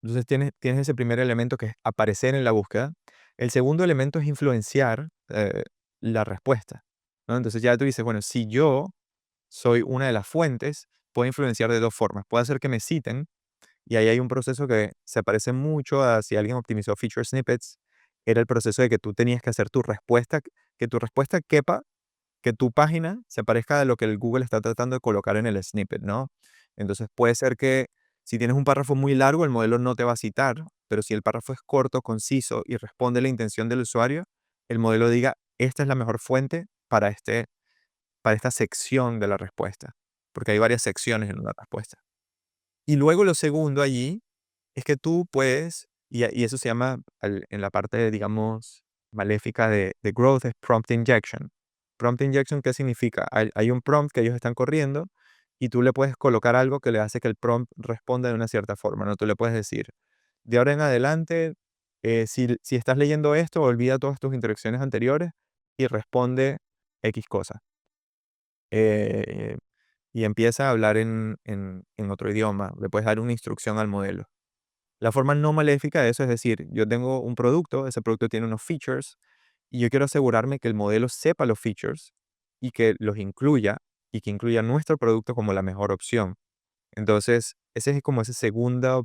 entonces tienes ese primer elemento que es aparecer en la búsqueda. El segundo elemento es influenciar la respuesta, ¿no? Entonces ya tú dices, bueno, si yo soy una de las fuentes, puedo influenciar de dos formas. Puede hacer que me citen, y ahí hay un proceso que se parece mucho a si alguien optimizó feature snippets, era el proceso de que tú tenías que hacer tu respuesta, que tu respuesta quepa, que tu página se parezca a lo que el Google está tratando de colocar en el snippet, ¿no? Entonces puede ser que si tienes un párrafo muy largo, el modelo no te va a citar, pero si el párrafo es corto, conciso y responde a la intención del usuario, el modelo diga, esta es la mejor fuente para esta sección de la respuesta, porque hay varias secciones en una respuesta. Y luego lo segundo allí es que tú puedes, y eso se llama en la parte, digamos, maléfica de growth, es prompt injection. Prompt injection, ¿qué significa? Hay un prompt que ellos están corriendo y tú le puedes colocar algo que le hace que el prompt responda de una cierta forma, ¿no? Tú le puedes decir, de ahora en adelante, si estás leyendo esto, olvida todas tus interacciones anteriores y responde X cosa. Eh, y empieza a hablar en otro idioma. Le puedes dar una instrucción al modelo. La forma no maléfica de eso es decir, yo tengo un producto, ese producto tiene unos features y yo quiero asegurarme que el modelo sepa los features y que los incluya y que incluya nuestro producto como la mejor opción. Entonces, ese es como esa segunda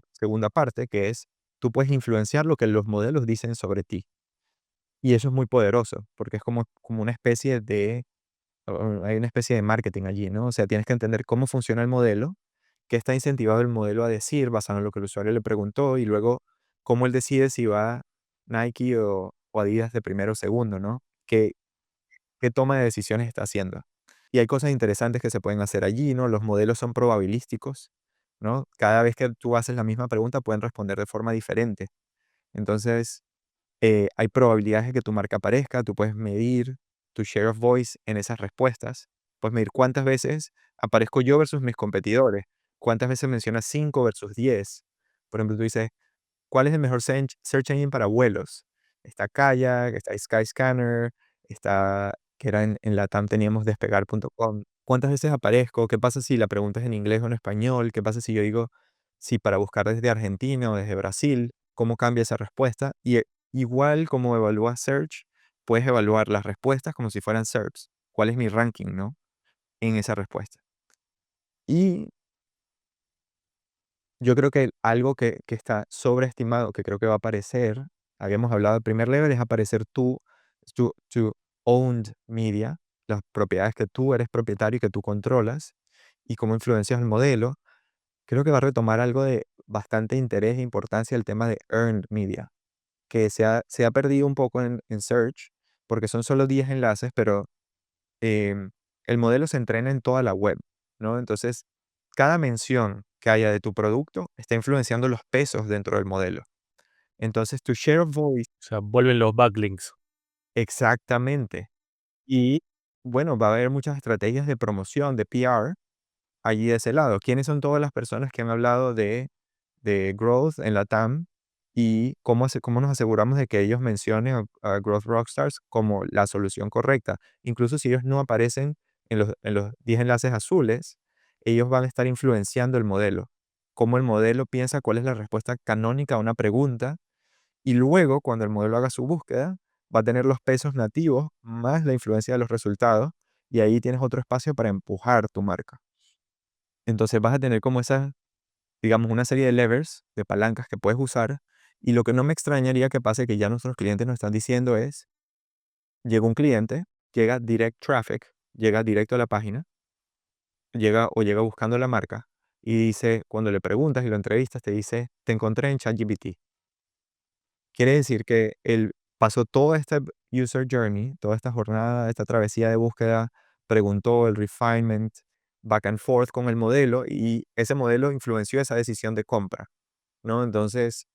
parte que es, tú puedes influenciar lo que los modelos dicen sobre ti. Y eso es muy poderoso porque es como una especie hay una especie de marketing allí, ¿no? O sea, tienes que entender cómo funciona el modelo, qué está incentivado el modelo a decir basado en lo que el usuario le preguntó y luego cómo él decide si va Nike o Adidas de primero o segundo, ¿no? ¿Qué toma de decisiones está haciendo? Y hay cosas interesantes que se pueden hacer allí, ¿no? Los modelos son probabilísticos, ¿no? Cada vez que tú haces la misma pregunta pueden responder de forma diferente. Entonces, hay probabilidades de que tu marca aparezca, tú puedes medir tu share of voice en esas respuestas, puedes medir cuántas veces aparezco yo versus mis competidores, cuántas veces mencionas 5 versus 10. Por ejemplo, tú dices, ¿cuál es el mejor search engine para vuelos? Está Kayak, está Skyscanner, está que era en Latam teníamos despegar.com. ¿Cuántas veces aparezco? ¿Qué pasa si la pregunta es en inglés o en español? ¿Qué pasa si yo digo, si para buscar desde Argentina o desde Brasil, cómo cambia esa respuesta? Y igual como evalúas search, puedes evaluar las respuestas como si fueran search. ¿Cuál es mi ranking, no? En esa respuesta. Y yo creo que algo que está sobreestimado, que creo que va a aparecer, habíamos hablado del primer level, es aparecer tu owned media, las propiedades que tú eres propietario y que tú controlas, y cómo influencias el modelo. Creo que va a retomar algo de bastante interés e importancia el tema de earned media, que se ha perdido un poco en search, porque son solo 10 enlaces, pero em, el modelo se entrena en toda la web, ¿no? Entonces, cada mención que haya de tu producto está influenciando los pesos dentro del modelo. Entonces, tu share of voice, O sea, vuelven los backlinks. exactamente. Y bueno, va a haber muchas estrategias de promoción, de PR, allí de ese lado. ¿Quiénes son todas las personas que han hablado de growth en la TAM y cómo nos aseguramos de que ellos mencionen a Growth Rockstars como la solución correcta? Incluso si ellos no aparecen en los 10 enlaces azules, ellos van a estar influenciando el modelo. Cómo el modelo piensa cuál es la respuesta canónica a una pregunta y luego, cuando el modelo haga su búsqueda, va a tener los pesos nativos más la influencia de los resultados y ahí tienes otro espacio para empujar tu marca. Entonces vas a tener como esa, digamos, una serie de levers, de palancas que puedes usar. Y lo que no me extrañaría que pase, que ya nuestros clientes nos están diciendo es, llega un cliente, llega direct traffic, llega directo a la página, llega buscando la marca y dice, cuando le preguntas y lo entrevistas, te dice, te encontré en ChatGPT. Quiere decir que él pasó toda esta user journey, toda esta jornada, esta travesía de búsqueda, preguntó el refinement, back and forth con el modelo y ese modelo influenció esa decisión de compra, ¿no? Entonces,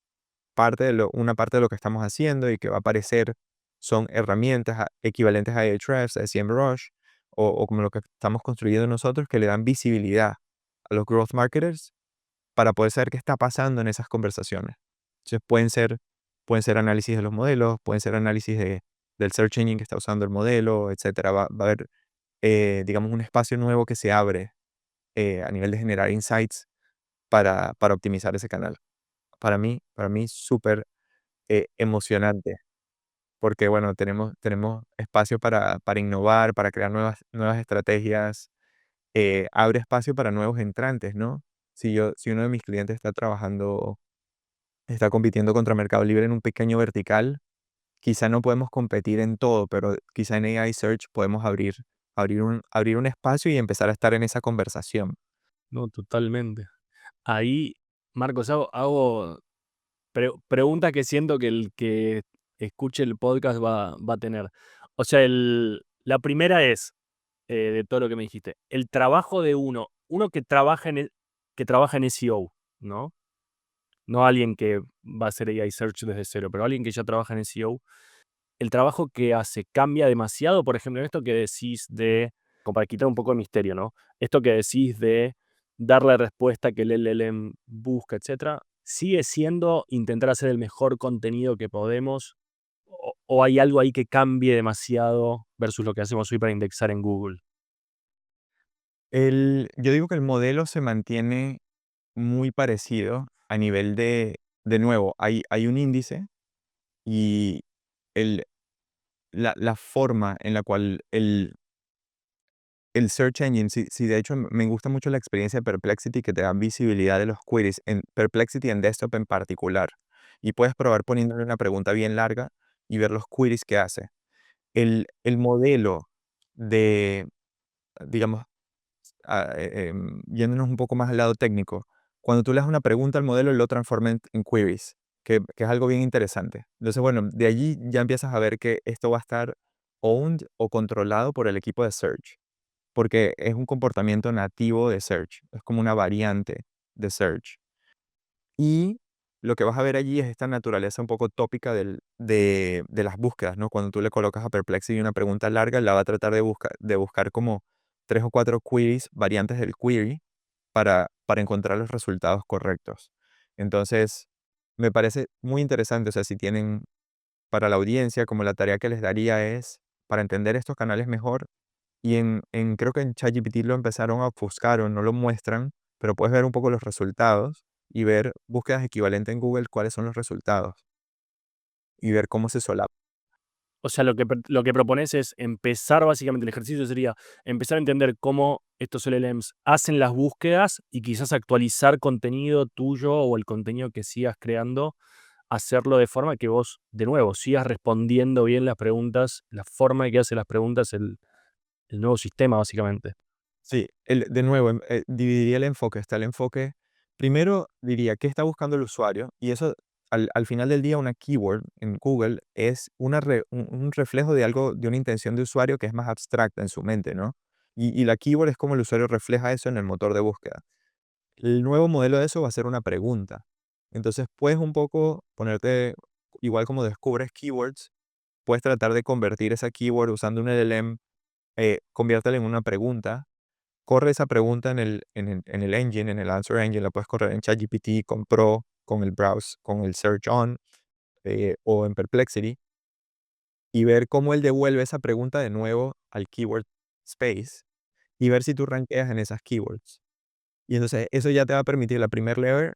una parte de lo que estamos haciendo y que va a aparecer son herramientas equivalentes a Ahrefs, a SEMrush o como lo que estamos construyendo nosotros que le dan visibilidad a los growth marketers para poder saber qué está pasando en esas conversaciones. Entonces pueden ser análisis de los modelos, pueden ser análisis del search engine que está usando el modelo, etcétera. Va a haber, digamos, un espacio nuevo que se abre a nivel de generar insights para optimizar ese canal. Para mí súper emocionante, porque bueno, tenemos espacio para innovar, para crear nuevas estrategias, abre espacio para nuevos entrantes, ¿no? Si uno de mis clientes está compitiendo contra Mercado Libre en un pequeño vertical, quizá no podemos competir en todo, pero quizá en AI Search podemos abrir un espacio y empezar a estar en esa conversación. No, totalmente. Ahí, Marcos, hago preguntas que siento que el que escuche el podcast va a tener. O sea, la primera es, de todo lo que me dijiste, el trabajo de uno que trabaja en SEO, ¿no? No alguien que va a hacer AI search desde cero, pero alguien que ya trabaja en SEO. El trabajo que hace cambia demasiado, por ejemplo, en esto que decís de, como para quitar un poco el misterio, ¿no? Esto que decís de dar la respuesta que el LLM busca, etcétera, ¿sigue siendo intentar hacer el mejor contenido que podemos? ¿O hay algo ahí que cambie demasiado versus lo que hacemos hoy para indexar en Google? Yo digo que el modelo se mantiene muy parecido a nivel de nuevo, hay un índice y el, la forma en la cual el search engine, si de hecho me gusta mucho la experiencia de Perplexity que te da visibilidad de los queries, en Perplexity en desktop en particular, y puedes probar poniéndole una pregunta bien larga y ver los queries que hace. El modelo de, digamos, yéndonos un poco más al lado técnico, cuando tú le das una pregunta al modelo, lo transforma en queries, que es algo bien interesante. Entonces, bueno, de allí ya empiezas a ver que esto va a estar owned o controlado por el equipo de search porque es un comportamiento nativo de search, es como una variante de search. Y lo que vas a ver allí es esta naturaleza un poco tópica de las búsquedas, ¿no? Cuando tú le colocas a Perplexity una pregunta larga, la va a tratar de buscar como 3 o 4 queries, variantes del query, para encontrar los resultados correctos. Entonces, me parece muy interesante, o sea, si tienen para la audiencia, como la tarea que les daría es para entender estos canales mejor. Y creo que en ChatGPT lo empezaron a ofuscar o no lo muestran, pero puedes ver un poco los resultados y ver búsquedas equivalentes en Google, cuáles son los resultados y ver cómo se solapa. O sea, lo que propones es empezar, básicamente, el ejercicio sería empezar a entender cómo estos LLMs hacen las búsquedas y quizás actualizar contenido tuyo o el contenido que sigas creando, hacerlo de forma que vos, de nuevo, sigas respondiendo bien las preguntas, la forma en que hace las preguntas el nuevo sistema, básicamente. Sí, de nuevo, dividiría el enfoque. Está el enfoque, primero diría, ¿qué está buscando el usuario? Y eso, al final del día, una keyword en Google es un reflejo de algo, de una intención de usuario que es más abstracta en su mente, ¿no? Y la keyword es como el usuario refleja eso en el motor de búsqueda. El nuevo modelo de eso va a ser una pregunta. Entonces, puedes un poco ponerte, igual como descubres keywords, puedes tratar de convertir esa keyword usando un LLM, conviértela en una pregunta. Corre esa pregunta en el engine, en el answer engine, la puedes correr en ChatGPT, con Pro, con el Browse, con el Search On, o en Perplexity, y ver cómo él devuelve esa pregunta de nuevo al keyword space y ver si tú rankeas en esas keywords. Y entonces eso ya te va a permitir la primer lever,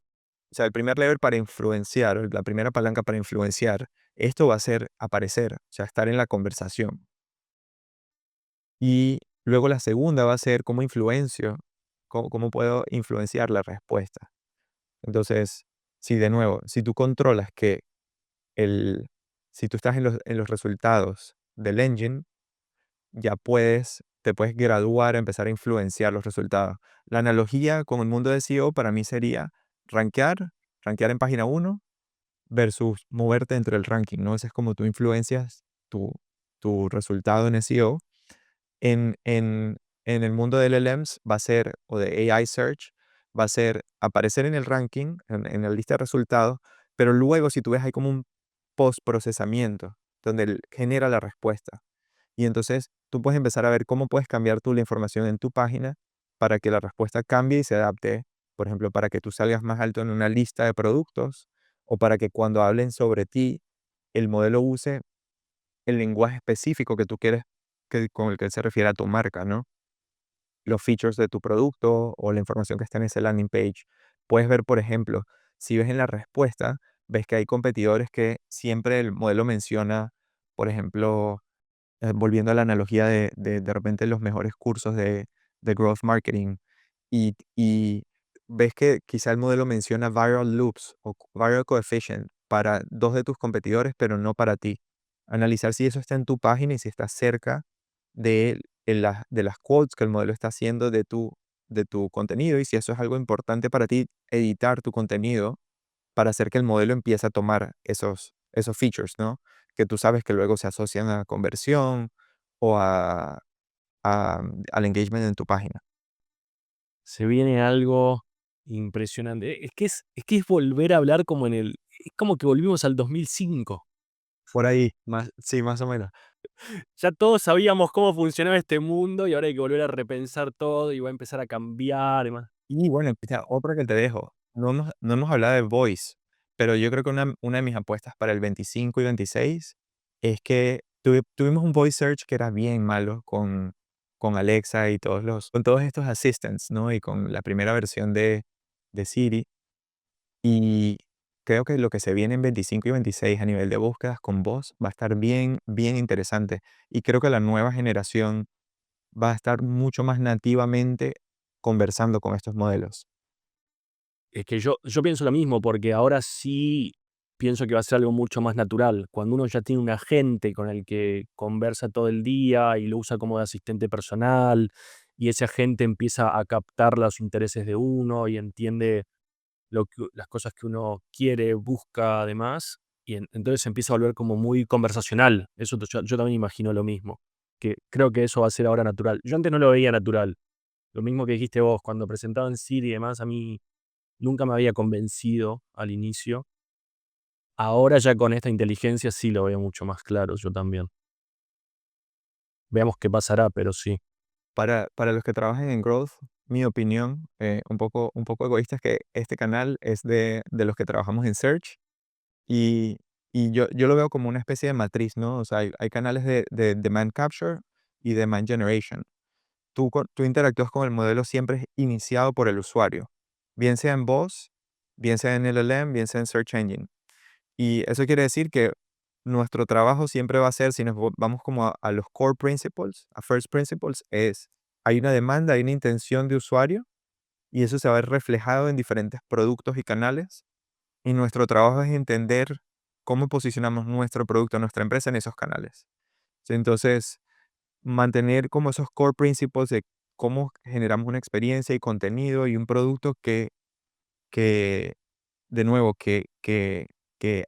o sea, el primer lever para influenciar, o la primera palanca para influenciar, esto va a ser aparecer, o sea, estar en la conversación. Y luego la segunda va a ser cómo influencio, cómo puedo influenciar la respuesta. Entonces, si de nuevo, si tú controlas que el, si tú estás en los resultados del engine, ya te puedes graduar a empezar a influenciar los resultados. La analogía con el mundo de SEO para mí sería rankear, rankear en página uno versus moverte entre el ranking, ¿no? Ese es como tú influencias tu, tu resultado en SEO. En, en, en el mundo de LLMs va a ser, o de AI Search, va a ser aparecer en el ranking, en la lista de resultados, pero luego si tú ves hay como un post-procesamiento donde él genera la respuesta. Y entonces tú puedes empezar a ver cómo puedes cambiar tú la información en tu página para que la respuesta cambie y se adapte, por ejemplo, para que tú salgas más alto en una lista de productos o para que cuando hablen sobre ti, el modelo use el lenguaje específico que tú quieres, con el que se refiere a tu marca, ¿no? Los features de tu producto o la información que está en ese landing page. Puedes ver, por ejemplo, si ves en la respuesta, ves que hay competidores que siempre el modelo menciona, por ejemplo, volviendo a la analogía de repente los mejores cursos de growth marketing, y ves que quizá el modelo menciona viral loops o viral coefficient para dos de tus competidores, pero no para ti. Analizar si eso está en tu página y si está cerca de las quotes que el modelo está haciendo de tu contenido, y si eso es algo importante para ti, editar tu contenido para hacer que el modelo empiece a tomar esos features, ¿no? Que tú sabes que luego se asocian a conversión o al engagement en tu página. Se viene algo impresionante. Es que es volver a hablar como es como que volvimos al 2005. Por ahí, sí, más o menos. Ya todos sabíamos cómo funcionaba este mundo y ahora hay que volver a repensar todo y va a empezar a cambiar y demás. Y bueno, mira, otra que te dejo. No hemos hablado de voice, pero yo creo que una de mis apuestas para el 25 y 26 es que tuvimos un voice search que era bien malo con Alexa y con todos estos assistants, ¿no? Y con la primera versión de Siri. Y creo que lo que se viene en 25 y 26 a nivel de búsquedas con voz va a estar bien, bien interesante. Y creo que la nueva generación va a estar mucho más nativamente conversando con estos modelos. Es que yo pienso lo mismo, porque ahora sí pienso que va a ser algo mucho más natural. Cuando uno ya tiene un agente con el que conversa todo el día y lo usa como de asistente personal, y ese agente empieza a captar los intereses de uno y entiende las cosas que uno quiere, busca, además, y entonces se empieza a volver como muy conversacional. Eso yo también imagino lo mismo, que creo que eso va a ser ahora natural. Yo antes no lo veía natural. Lo mismo que dijiste vos, cuando presentaban Siri y demás, a mí nunca me había convencido al inicio. Ahora ya con esta inteligencia sí lo veo mucho más claro, yo también. Veamos qué pasará, pero sí. Para los que trabajan en growth, mi opinión, un poco egoísta, es que este canal es de los que trabajamos en search, y Y yo lo veo como una especie de matriz, ¿no? O sea, hay canales de demand capture y demand generation. Tú interactúas con el modelo siempre es iniciado por el usuario, bien sea en voz, bien sea en LLM, bien sea en Search Engine. Y eso quiere decir que nuestro trabajo siempre va a ser, si vamos como a los core principles, a first principles, hay una demanda, hay una intención de usuario y eso se va a ver reflejado en diferentes productos y canales. Y nuestro trabajo es entender cómo posicionamos nuestro producto, nuestra empresa en esos canales. Sí, entonces, mantener como esos core principles de cómo generamos una experiencia y contenido y un producto que de nuevo, que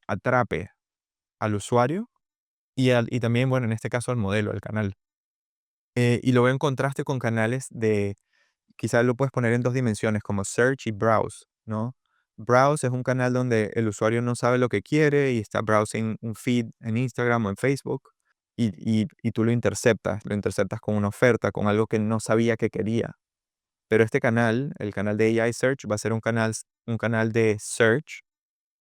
atrape al usuario y también, bueno, en este caso al modelo, al canal. Y lo veo en contraste con canales quizás lo puedes poner en dos dimensiones, como search y browse, ¿no? Browse es un canal donde el usuario no sabe lo que quiere y está browsing un feed en Instagram o en Facebook y tú lo interceptas con una oferta, con algo que no sabía que quería. Pero este canal, el canal de AI Search, va a ser un canal de search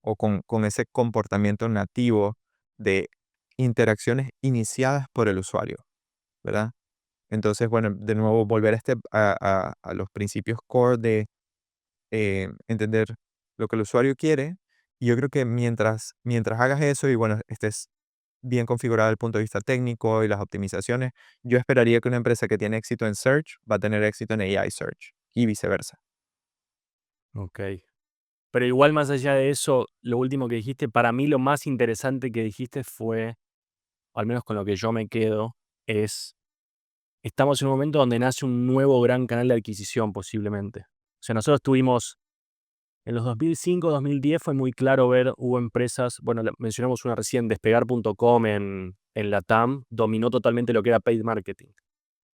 o con ese comportamiento nativo de interacciones iniciadas por el usuario, ¿verdad? Entonces, bueno, de nuevo, volver a los principios core de entender lo que el usuario quiere. Y yo creo que mientras hagas eso y, bueno, estés bien configurado desde el punto de vista técnico y las optimizaciones, yo esperaría que una empresa que tiene éxito en Search va a tener éxito en AI Search y viceversa. Ok. Pero igual más allá de eso, lo último que dijiste, para mí lo más interesante que dijiste fue, al menos con lo que yo me quedo, es, estamos en un momento donde nace un nuevo gran canal de adquisición posiblemente. O sea, nosotros tuvimos, en los 2005, 2010 fue muy claro ver, hubo empresas, bueno, mencionamos una recién, Despegar.com en Latam, dominó totalmente lo que era paid marketing.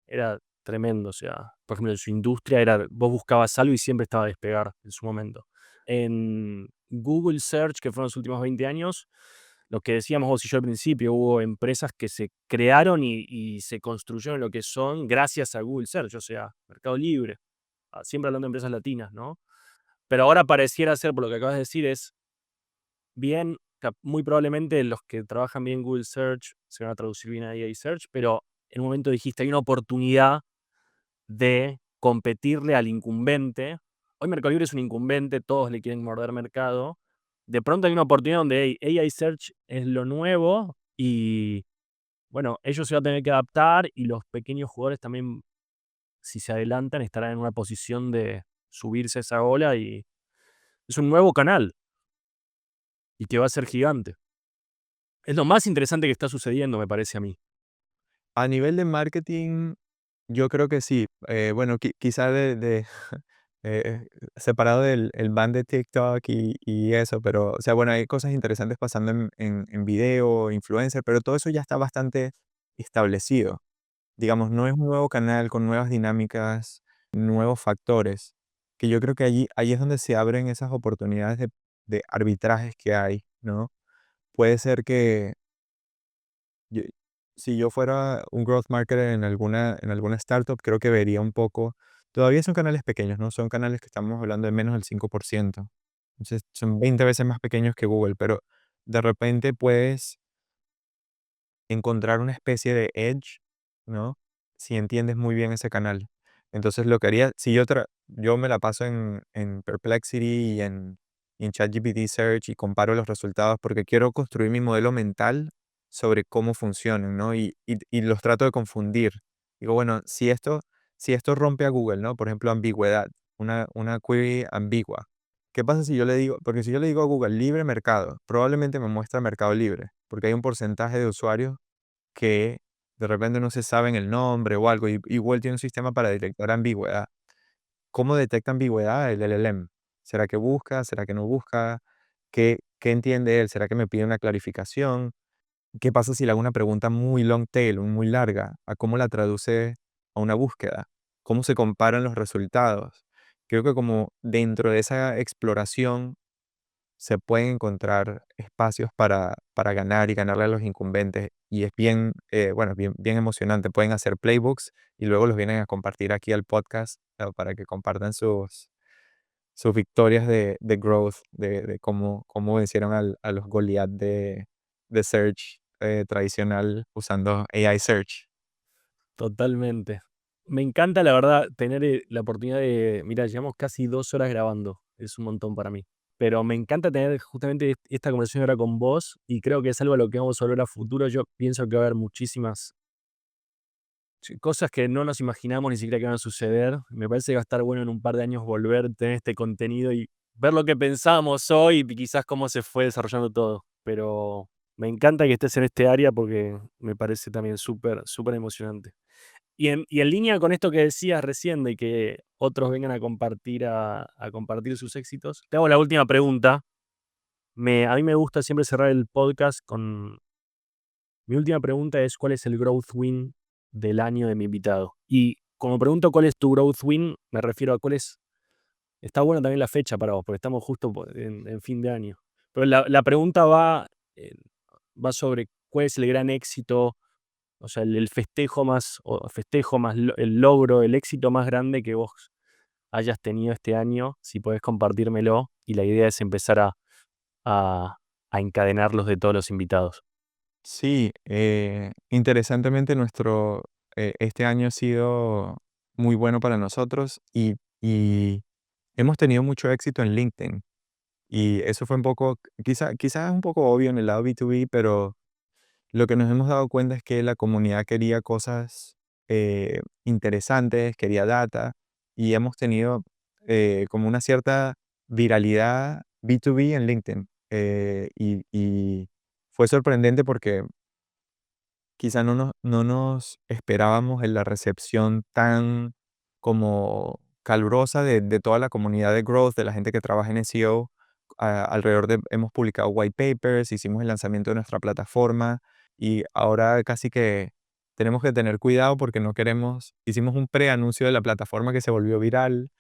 Era tremendo, o sea, por ejemplo, en su industria era, vos buscabas algo y siempre estaba Despegar en su momento. En Google Search, que fueron los últimos 20 años, lo que decíamos vos y yo al principio, hubo empresas que se crearon y se construyeron lo que son gracias a Google Search, o sea, Mercado Libre, siempre hablando de empresas latinas, ¿no? Pero ahora pareciera ser, por lo que acabas de decir, es bien, muy probablemente los que trabajan bien en Google Search se van a traducir bien a AI Search, pero en un momento dijiste, hay una oportunidad de competirle al incumbente. Hoy Mercado Libre es un incumbente, todos le quieren morder mercado. De pronto hay una oportunidad donde AI Search es lo nuevo y, bueno, ellos se van a tener que adaptar y los pequeños jugadores también, si se adelantan, estarán en una posición de subirse a esa ola y es un nuevo canal y que va a ser gigante. Es lo más interesante que está sucediendo, me parece a mí. A nivel de marketing, yo creo que sí. Bueno, quizá eh, separado del el ban de TikTok y eso, pero, o sea, bueno, hay cosas interesantes pasando en video, influencer, pero todo eso ya está bastante establecido. Digamos, no es un nuevo canal con nuevas dinámicas, nuevos factores, que yo creo que ahí es donde se abren esas oportunidades de arbitrajes que hay, ¿no? Puede ser que yo si yo fuera un growth marketer en alguna startup, creo que vería un poco todavía son canales pequeños, ¿no? Son canales que estamos hablando de menos del 5%. Entonces, son 20 veces más pequeños que Google, pero de repente puedes encontrar una especie de edge, ¿no? Si entiendes muy bien ese canal. Entonces, lo que haría, si yo me la paso en Perplexity y en ChatGPT Search y comparo los resultados porque quiero construir mi modelo mental sobre cómo funcionan, ¿no? Y los trato de confundir. Digo, bueno, si esto rompe a Google, ¿no? Por ejemplo, ambigüedad, una query ambigua. ¿Qué pasa si yo le digo? Porque si yo le digo a Google libre mercado, probablemente me muestra mercado libre, porque hay un porcentaje de usuarios que de repente no se saben el nombre o algo, y igual tiene un sistema para detectar ambigüedad. ¿Cómo detecta ambigüedad el LLM? ¿Será que busca? ¿Será que no busca? ¿Qué entiende él? ¿Será que me pide una clarificación? ¿Qué pasa si le hago una pregunta muy long tail, muy larga? ¿A cómo la traduce a una búsqueda? ¿Cómo se comparan los resultados? Creo que como dentro de esa exploración se pueden encontrar espacios para ganar y ganarle a los incumbentes. Y es bien, bueno, bien emocionante. Pueden hacer playbooks y luego los vienen a compartir aquí al podcast para que compartan sus victorias de growth, de cómo vencieron a los Goliath de search tradicional usando AI Search. Totalmente. Me encanta, la verdad, tener la oportunidad de. Mira, llevamos casi 2 horas grabando. Es un montón para mí. Pero me encanta tener justamente esta conversación ahora con vos y creo que es algo a lo que vamos a volver a futuro. Yo pienso que va a haber muchísimas cosas que no nos imaginamos ni siquiera que van a suceder. Me parece que va a estar bueno en un par de años volver a tener este contenido y ver lo que pensamos hoy y quizás cómo se fue desarrollando todo. Pero me encanta que estés en este área porque me parece también súper, súper emocionante. Y en línea con esto que decías recién de que otros vengan a compartir sus éxitos, te hago la última pregunta. A mí me gusta siempre cerrar el podcast con. Mi última pregunta es: ¿cuál es el growth win del año de mi invitado? Y como pregunto cuál es tu growth win, me refiero a cuál es. Está buena también la fecha para vos, porque estamos justo en fin de año. Pero la pregunta eh, va sobre cuál es el gran éxito, o sea, el festejo más el logro, el éxito más grande que vos hayas tenido este año, si podés compartírmelo. Y la idea es empezar a, a encadenarlos de todos los invitados. Sí, interesantemente este año ha sido muy bueno para nosotros y hemos tenido mucho éxito en LinkedIn. Y eso fue un poco, quizás un poco obvio en el lado B2B, pero lo que nos hemos dado cuenta es que la comunidad quería cosas interesantes, quería data, y hemos tenido como una cierta viralidad B2B en LinkedIn. Y fue sorprendente porque quizá no nos esperábamos en la recepción tan como calurosa de toda la comunidad de growth, de la gente que trabaja en SEO. Hemos publicado white papers, hicimos el lanzamiento de nuestra plataforma y ahora casi que tenemos que tener cuidado porque no queremos, hicimos un preanuncio de la plataforma que se volvió viral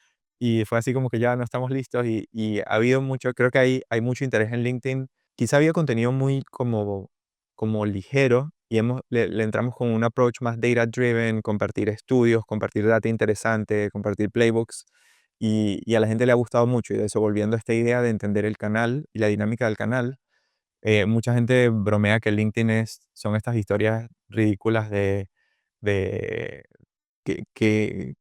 y fue así como que ya no estamos listos y ha habido mucho, creo que hay mucho interés en LinkedIn. Quizá había contenido muy como ligero y le entramos con un approach más data driven, compartir estudios, compartir data interesante, compartir playbooks y a la gente le ha gustado mucho y de eso volviendo a esta idea de entender el canal y la dinámica del canal. Mucha gente bromea que LinkedIn son estas historias ridículas de que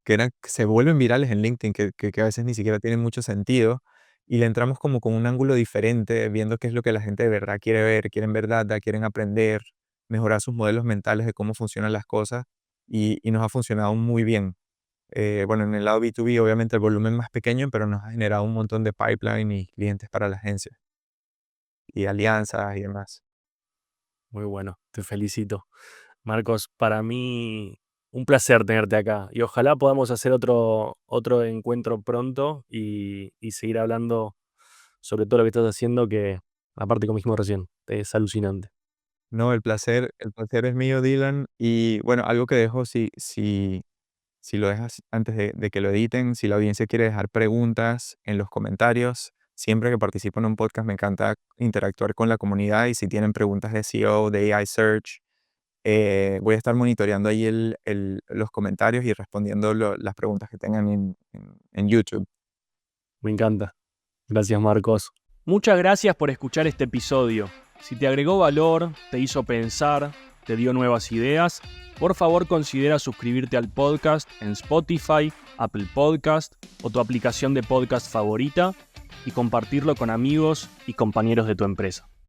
se vuelven virales en LinkedIn, que a veces ni siquiera tienen mucho sentido, y le entramos como con un ángulo diferente, viendo qué es lo que la gente de verdad quiere ver, quieren ver data, quieren aprender, mejorar sus modelos mentales de cómo funcionan las cosas, y nos ha funcionado muy bien. Bueno, en el lado B2B obviamente el volumen es más pequeño, pero nos ha generado un montón de pipeline y clientes para la agencia, y alianzas y demás. Muy bueno, te felicito. Marcos, para mí un placer tenerte acá y ojalá podamos hacer otro encuentro pronto y seguir hablando sobre todo lo que estás haciendo, que aparte como dijimos recién, es alucinante. No, el placer es mío, Dylan. Y bueno, algo que dejo, si lo dejas antes de que lo editen, si la audiencia quiere dejar preguntas en los comentarios, siempre que participo en un podcast me encanta interactuar con la comunidad y si tienen preguntas de SEO, de AI Search, voy a estar monitoreando ahí los comentarios y respondiendo las preguntas que tengan en YouTube. Me encanta. Gracias, Marcos. Muchas gracias por escuchar este episodio. Si te agregó valor, te hizo pensar, te dio nuevas ideas, por favor considera suscribirte al podcast en Spotify, Apple Podcast o tu aplicación de podcast favorita y compartirlo con amigos y compañeros de tu empresa.